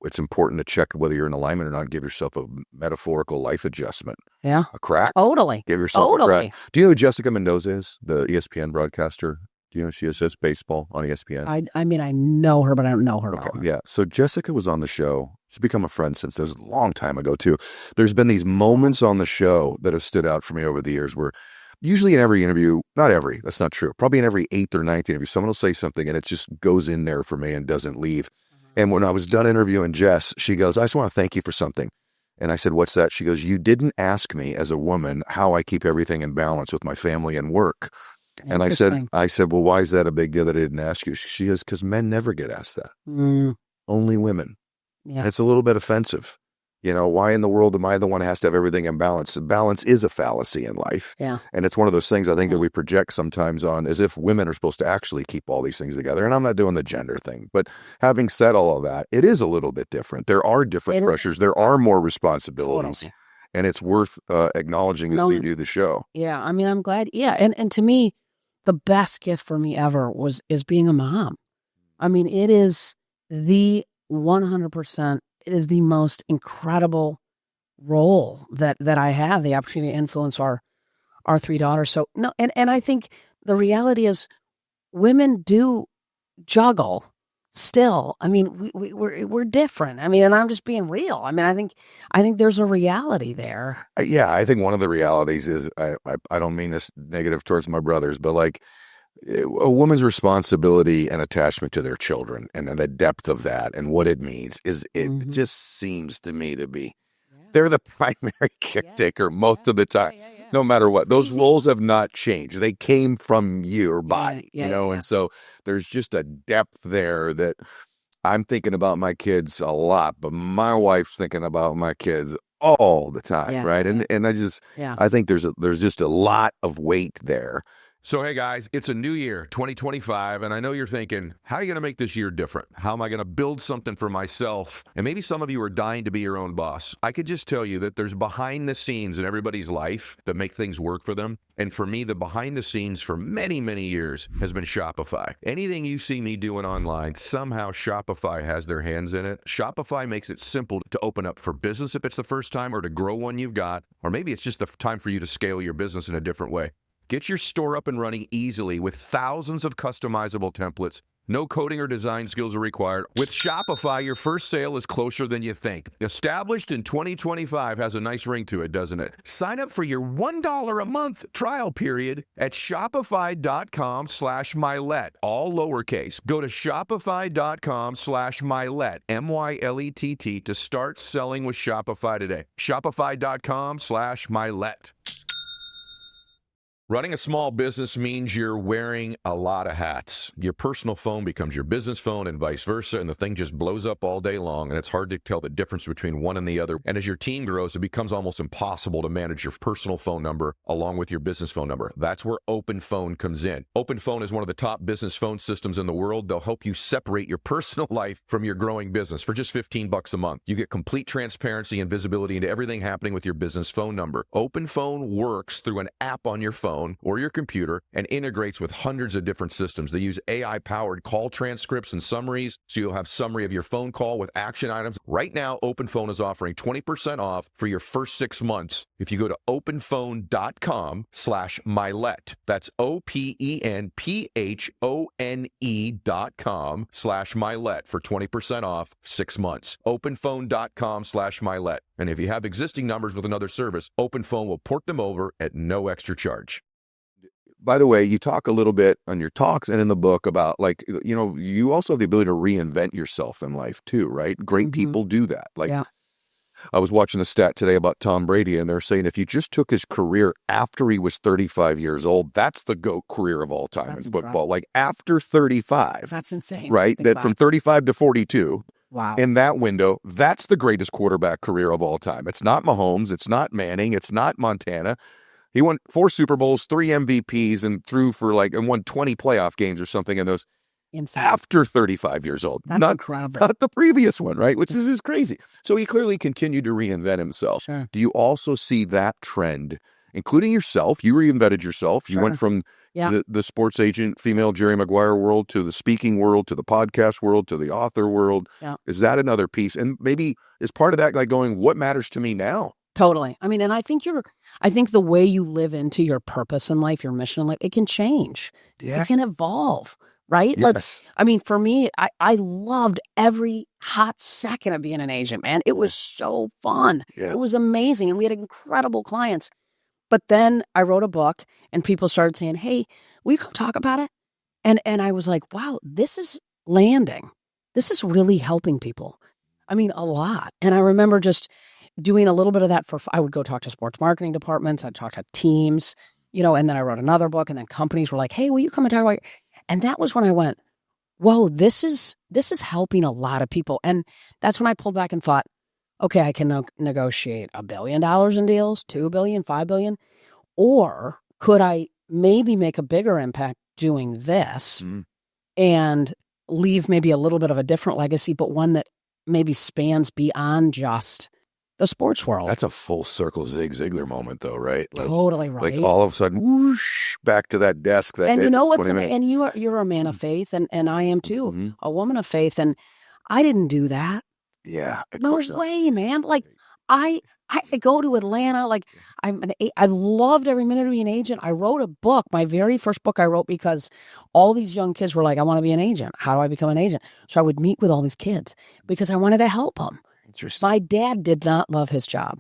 it's important to check whether you're in alignment or not. Give yourself a metaphorical life adjustment. Yeah. A crack. Totally. Give yourself a crack. Do you know who Jessica Mendoza is? The ESPN broadcaster? Do you know she says baseball on ESPN? I mean, I know her, but I don't know her. Okay, yeah. So Jessica was on the show. She's become a friend since this, a long time ago, too. There's been these moments on the show that have stood out for me over the years where usually in every interview, not every, that's not true, probably in every 8th or 9th interview, someone will say something and it just goes in there for me and doesn't leave. And when I was done interviewing Jess, she goes, I just want to thank you for something. And I said, what's that? She goes, you didn't ask me as a woman how I keep everything in balance with my family and work. And I said, well, why is that a big deal that I didn't ask you? She goes, because men never get asked that. Only women. Yeah. And it's a little bit offensive. Why in the world am I the one who has to have everything in balance? Balance is a fallacy in life. Yeah. And it's one of those things I think that we project sometimes on as if women are supposed to actually keep all these things together. And I'm not doing the gender thing. But having said all of that, it is a little bit different. There are different pressures. There are more responsibilities. Totally. And it's worth acknowledging as we do the show. Yeah. I mean, I'm glad. Yeah. And to me, the best gift for me ever is being a mom. I mean, it is the 100%, it is the most incredible role that I have, the opportunity to influence our three daughters. So no, and I think the reality is women do juggle still. I mean, we're different. I mean, and I'm just being real. I mean, I think there's a reality there. Yeah, I think one of the realities is I don't mean this negative towards my brothers, but like a woman's responsibility and attachment to their children and the depth of that and what it means is it just seems to me to be they're the primary caretaker most of the time, no matter what. Those roles have not changed. They came from your body, and so there's just a depth there that I'm thinking about my kids a lot, but my wife's thinking about my kids all the time, right? And I think there's just a lot of weight there. So, hey, guys, it's a new year, 2025, and I know you're thinking, how are you going to make this year different? How am I going to build something for myself? And maybe some of you are dying to be your own boss. I could just tell you that there's behind the scenes in everybody's life that make things work for them. And for me, the behind the scenes for many, many years has been Shopify. Anything you see me doing online, somehow Shopify has their hands in it. Shopify makes it simple to open up for business if it's the first time, or to grow one you've got, or maybe it's just the time for you to scale your business in a different way. Get your store up and running easily with thousands of customizable templates. No coding or design skills are required. With Shopify, your first sale is closer than you think. Established in 2025 has a nice ring to it, doesn't it? Sign up for your $1 a month trial period at shopify.com/Mylett, all lowercase. Go to shopify.com/Mylett, Mylett, to start selling with Shopify today. Shopify.com/Mylett. Running a small business means you're wearing a lot of hats. Your personal phone becomes your business phone and vice versa, and the thing just blows up all day long, and it's hard to tell the difference between one and the other. And as your team grows, it becomes almost impossible to manage your personal phone number along with your business phone number. That's where OpenPhone comes in. OpenPhone is one of the top business phone systems in the world. They'll help you separate your personal life from your growing business for just $15 a month. You get complete transparency and visibility into everything happening with your business phone number. OpenPhone works through an app on your phone or your computer and integrates with hundreds of different systems. They use AI-powered call transcripts and summaries, so you'll have summary of your phone call with action items. Right now, OpenPhone is offering 20% off for your first 6 months if you go to openphone.com/Mylett. That's OpenPhone.com/Mylett for 20% off 6 months. Openphone.com/Mylett. And if you have existing numbers with another service, OpenPhone will port them over at no extra charge. By the way, you talk a little bit on your talks and in the book about, like, you also have the ability to reinvent yourself in life too, right? Great people do that. Like, I was watching a stat today about Tom Brady, and they're saying if you just took his career after he was 35 years old, that's the GOAT career of all time in football. Like, after 35. That's insane. Right? That from 35 to 42. Wow. In that window, that's the greatest quarterback career of all time. It's not Mahomes. It's not Manning. It's not Montana. He won 4 Super Bowls, 3 MVPs, and and won 20 playoff games or something in those. Insane. After 35 years old. That's incredible. Not the previous one, right? Which is crazy. So he clearly continued to reinvent himself. Sure. Do you also see that trend, including yourself? You reinvented yourself. You went from the sports agent, female Jerry Maguire world to the speaking world, to the podcast world, to the author world. Yeah. Is that another piece? And maybe is part of that like going, what matters to me now? Totally. I mean, and I think the way you live into your purpose in life, your mission in life, it can change. Yeah. It can evolve, right? Yes. For me, I loved every hot second of being an agent, man. It was so fun. Yeah. It was amazing. And we had incredible clients. But then I wrote a book and people started saying, hey, will you come talk about it? And I was like, wow, this is landing. This is really helping people. I mean, a lot. And I remember just doing a little bit of that I would go talk to sports marketing departments. I'd talk to teams, and then I wrote another book, and then companies were like, hey, will you come and talk about it? And that was when I went, whoa, this is helping a lot of people. And that's when I pulled back and thought, okay, I can negotiate $1 billion in deals, 2 billion, 5 billion, or could I maybe make a bigger impact doing this and leave maybe a little bit of a different legacy, but one that maybe spans beyond just the sports world. That's a full circle Zig Ziglar moment, though, right? Totally right. Like all of a sudden, whoosh, back to that desk. And you know what's, 20 minutes. and you're a man of faith, and I am too, Mm-hmm. a woman of faith, and I didn't do that. Yeah. No way, man. Like I go to Atlanta. Like I loved every minute of being an agent. I wrote a book, my very first book I wrote because all these young kids were like, I want to be an agent. How do I become an agent? So I would meet with all these kids because I wanted to help them. Interesting. My dad did not love his job.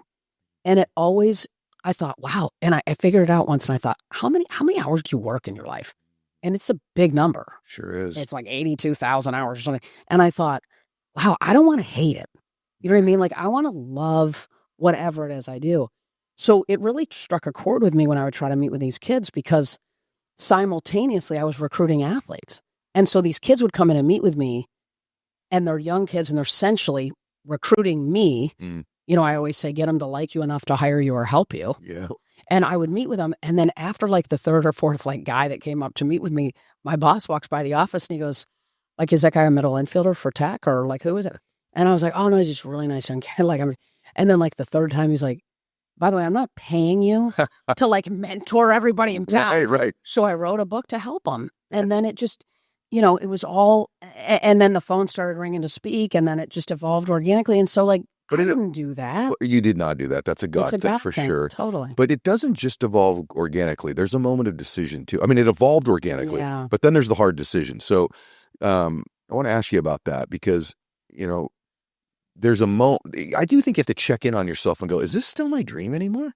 And it always, I thought, wow. And I figured it out once and I thought, how many hours do you work in your life? And it's a big number. Sure is. It's like 82,000 hours or something. And I thought, wow, I don't want to hate it. You know what I mean? Like I want to love whatever it is I do. So it really struck a chord with me when I would try to meet with these kids because simultaneously I was recruiting athletes. And so these kids would come in and meet with me and they're young kids and they're essentially recruiting me. You know, I always say, get them to like you enough to hire you or help you. Yeah. And I would meet with them. And then after like the third or fourth like guy that came up to meet with me, my boss walks by the office and he goes, like, is that guy a middle infielder for tech or like, who is it? And I was like, oh no, he's just a really nice young kid. And then like the third time he's like, by the way, I'm not paying you to like mentor everybody in town. Right. So I wrote a book to help them. And then it just, you know, it was all, and then the phone started ringing to speak and then it just evolved organically. And so like, I didn't do that. You did not do that. That's a God thing for sure. Totally. But it doesn't just evolve organically. There's a moment of decision too. I mean, it evolved organically, but then there's the hard decision. So I want to ask you about that because, you know, there's a moment. I do think you have to check in on yourself and go, is this still my dream anymore?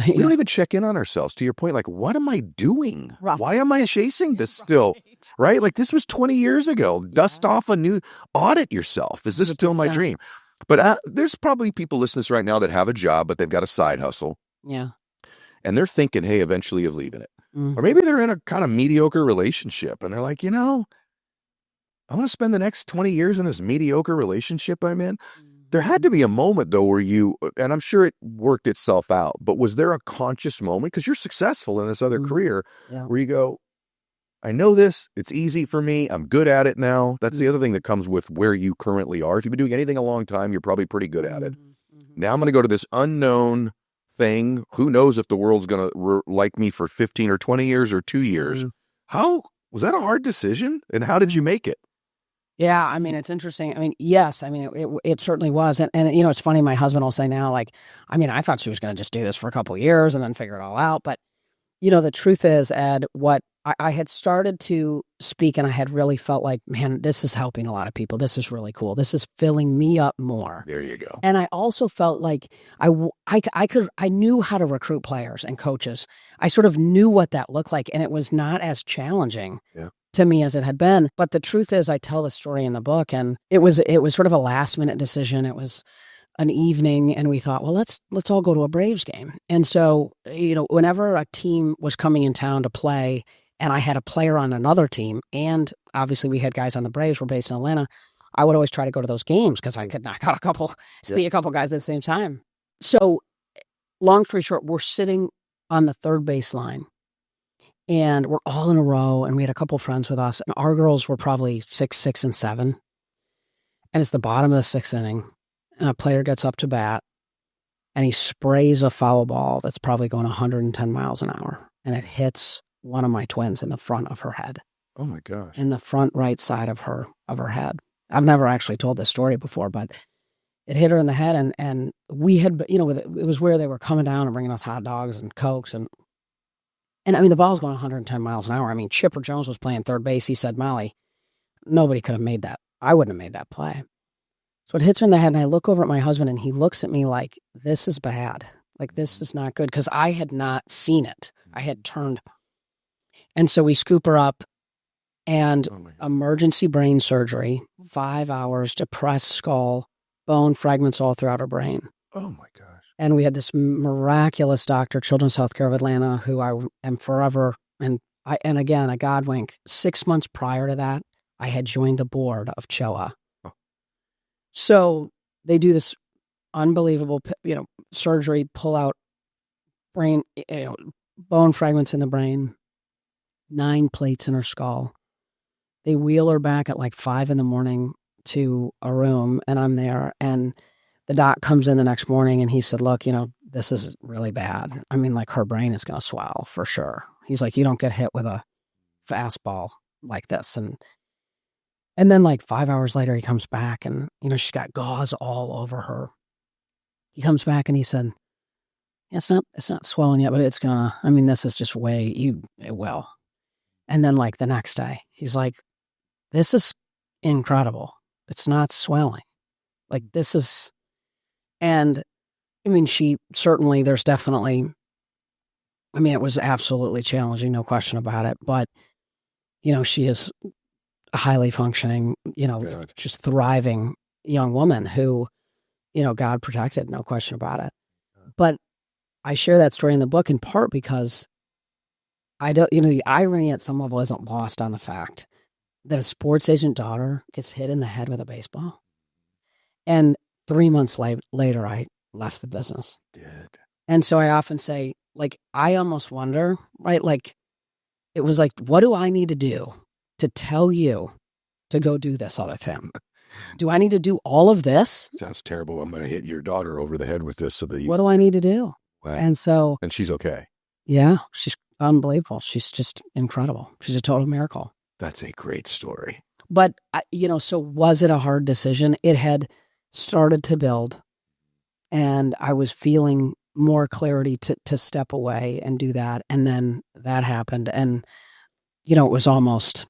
We don't even check in on ourselves. To your point, like, what am I doing? Right. Why am I chasing this still? Right? Like, this was 20 years ago. Dust off audit yourself. Is this still my dream? But there's probably people listening to this right now that have a job, but they've got a side hustle. Yeah. And they're thinking, hey, eventually of leaving it. Or maybe they're in a kind of mediocre relationship and they're like, you know, I want to spend the next 20 years in this mediocre relationship I'm in. There had to be a moment, though, where and I'm sure it worked itself out, but was there a conscious moment? Because you're successful in this other career where you go, I know this, it's easy for me, I'm good at it now. That's the other thing that comes with where you currently are. If you've been doing anything a long time, you're probably pretty good at it. Now I'm going to go to this unknown thing. Who knows if the world's going to like me for 15 or 20 years or 2 years. How was that a hard decision? And how did you make it? Yeah, I mean, it's interesting. I mean, yes, I mean, it certainly was. And, you know, it's funny, my husband will say now, like, I mean, I thought she was going to just do this for a couple of years and then figure it all out. But, you know, the truth is, Ed, what I had started to speak and I had really felt like, man, this is helping a lot of people. This is really cool. This is filling me up more. There you go. And I also felt like I knew how to recruit players and coaches. I sort of knew what that looked like. And it was not as challenging to me as it had been. But the truth is, I tell the story in the book, and it was sort of a last minute decision. It was an evening, and we thought, well, let's all go to a Braves game. And so, you know, whenever a team was coming in town to play, and I had a player on another team, and obviously we had guys on the Braves, we're based in Atlanta, I would always try to go to those games because I could knock out see a couple guys at the same time. So, long story short, we're sitting on the third base line. And we're all in a row, and we had a couple friends with us, and our girls were probably 6, and 7. And it's the bottom of the 6th inning, and a player gets up to bat, and he sprays a foul ball that's probably going 110 miles an hour, and it hits one of my twins in the front of her head. Oh my gosh! In the front right side of her head. I've never actually told this story before, but it hit her in the head, and we had, you know, it was where they were coming down and bringing us hot dogs and Cokes, and I mean, the ball was going 110 miles an hour. I mean, Chipper Jones was playing third base. He said, Molly, nobody could have made that. I wouldn't have made that play. So it hits her in the head, and I look over at my husband, and he looks at me like, this is bad. Like, this is not good, because I had not seen it. I had turned. And so we scoop her up, and emergency brain surgery, 5 hours, depressed skull, bone fragments all throughout her brain. Oh, my gosh. And we had this miraculous doctor, Children's Healthcare of Atlanta, who I am forever. And again, a God wink. 6 months prior to that, I had joined the board of CHOA. Oh. So they do this unbelievable, you know, surgery, pull out brain, you know, bone fragments in the brain, 9 plates in her skull. They wheel her back at like 5 a.m. to a room, and I'm there, and the doc comes in the next morning and he said, look, this is really bad. I mean, like her brain is going to swell for sure. He's like, you don't get hit with a fastball like this. And then like 5 hours later, he comes back and, she's got gauze all over her. He comes back and he said, it's not swelling yet, but it's gonna, this is just it will. And then like the next day, he's like, this is incredible. It's not swelling. Like this is, and she certainly, there's definitely, it was absolutely challenging, no question about it. But, she is a highly functioning, Good. just thriving young woman who, God protected, no question about it. But I share that story in the book in part because I don't, the irony at some level isn't lost on the fact that a sports agent daughter gets hit in the head with a baseball. And 3 months later, I left the business. Did. And so I often say, like, I almost wonder, right? Like, it was like, what do I need to do to tell you to go do this other thing? Do I need to do all of this? Sounds terrible. I'm going to hit your daughter over the head with this. What do I need to do? Wow. And she's okay. Yeah, she's unbelievable. She's just incredible. She's a total miracle. That's a great story. But, so was it a hard decision? It had started to build, and I was feeling more clarity to step away and do that. And then that happened. And, it was almost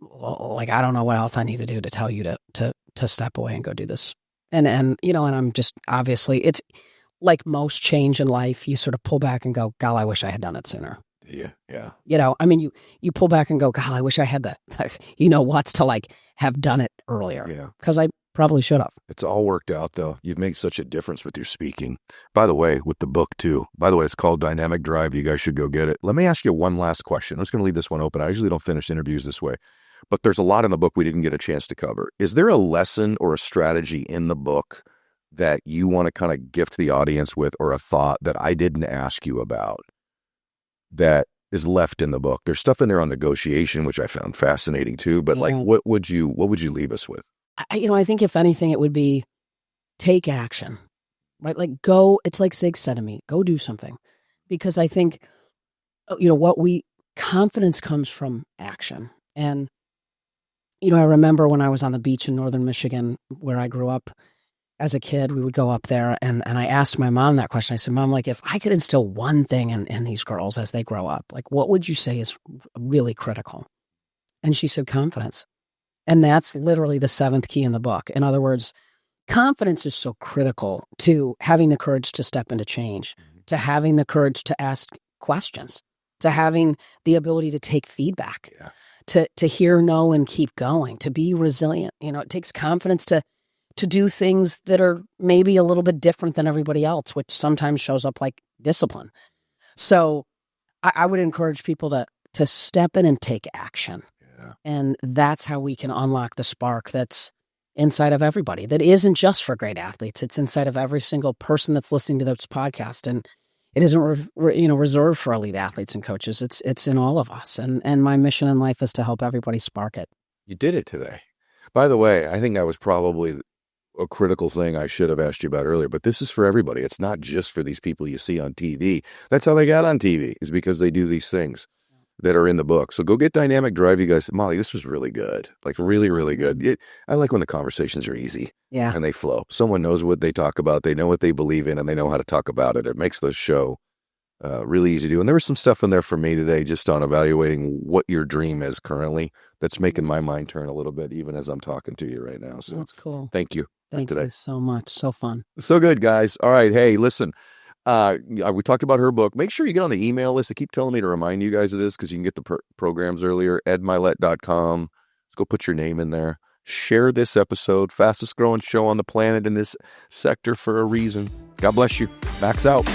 like, I don't know what else I need to do to tell you to step away and go do this. And I'm just, obviously, it's like most change in life, you sort of pull back and go, God, I wish I had done it sooner. Yeah. You pull back and go, God, I wish I had what's to like have done it earlier. Yeah. Because I probably should have. It's all worked out, though. You've made such a difference with your speaking. By the way, with the book, too. By the way, it's called Dynamic Drive. You guys should go get it. Let me ask you one last question. I'm just going to leave this one open. I usually don't finish interviews this way. But there's a lot in the book we didn't get a chance to cover. Is there a lesson or a strategy in the book that you want to kind of gift the audience with, or a thought that I didn't ask you about that is left in the book? There's stuff in there on negotiation, which I found fascinating too. But like, what would you leave us with? I think if anything, it would be take action, right? Like go, it's like Zig said to me, go do something. Because I think, confidence comes from action. And, I remember when I was on the beach in northern Michigan, where I grew up as a kid, we would go up there and I asked my mom that question. I said, Mom, like if I could instill one thing in these girls as they grow up, like what would you say is really critical? And she said, confidence. And that's literally the seventh key in the book. In other words, confidence is so critical to having the courage to step into change, to having the courage to ask questions, to having the ability to take feedback, to hear no and keep going, to be resilient. It takes confidence to do things that are maybe a little bit different than everybody else, which sometimes shows up like discipline. So I would encourage people to step in and take action. Yeah. And that's how we can unlock the spark that's inside of everybody. That isn't just for great athletes. It's inside of every single person that's listening to this podcast. And it isn't reserved for elite athletes and coaches. It's in all of us. And my mission in life is to help everybody spark it. You did it today. By the way, I think that was probably a critical thing I should have asked you about earlier, but this is for everybody. It's not just for these people you see on TV. That's how they got on TV, is because they do these things that are in the book. So go get Dynamic Drive. You guys, Molly, this was really good. Like really, really good. I like when the conversations are easy and they flow. Someone knows what they talk about. They know what they believe in and they know how to talk about it. It makes the show really easy to do. And there was some stuff in there for me today just on evaluating what your dream is currently. That's making my mind turn a little bit, even as I'm talking to you right now. So that's cool. Thank you. Thank you so much. So fun. So good, guys. All right. Hey, listen, we talked about her book. Make sure you get on the email list. I keep telling me to remind you guys of this because you can get the programs earlier. edmylett.com. Let's go put your name in there. Share this episode. Fastest growing show on the planet in this sector for a reason. God bless you. Max out.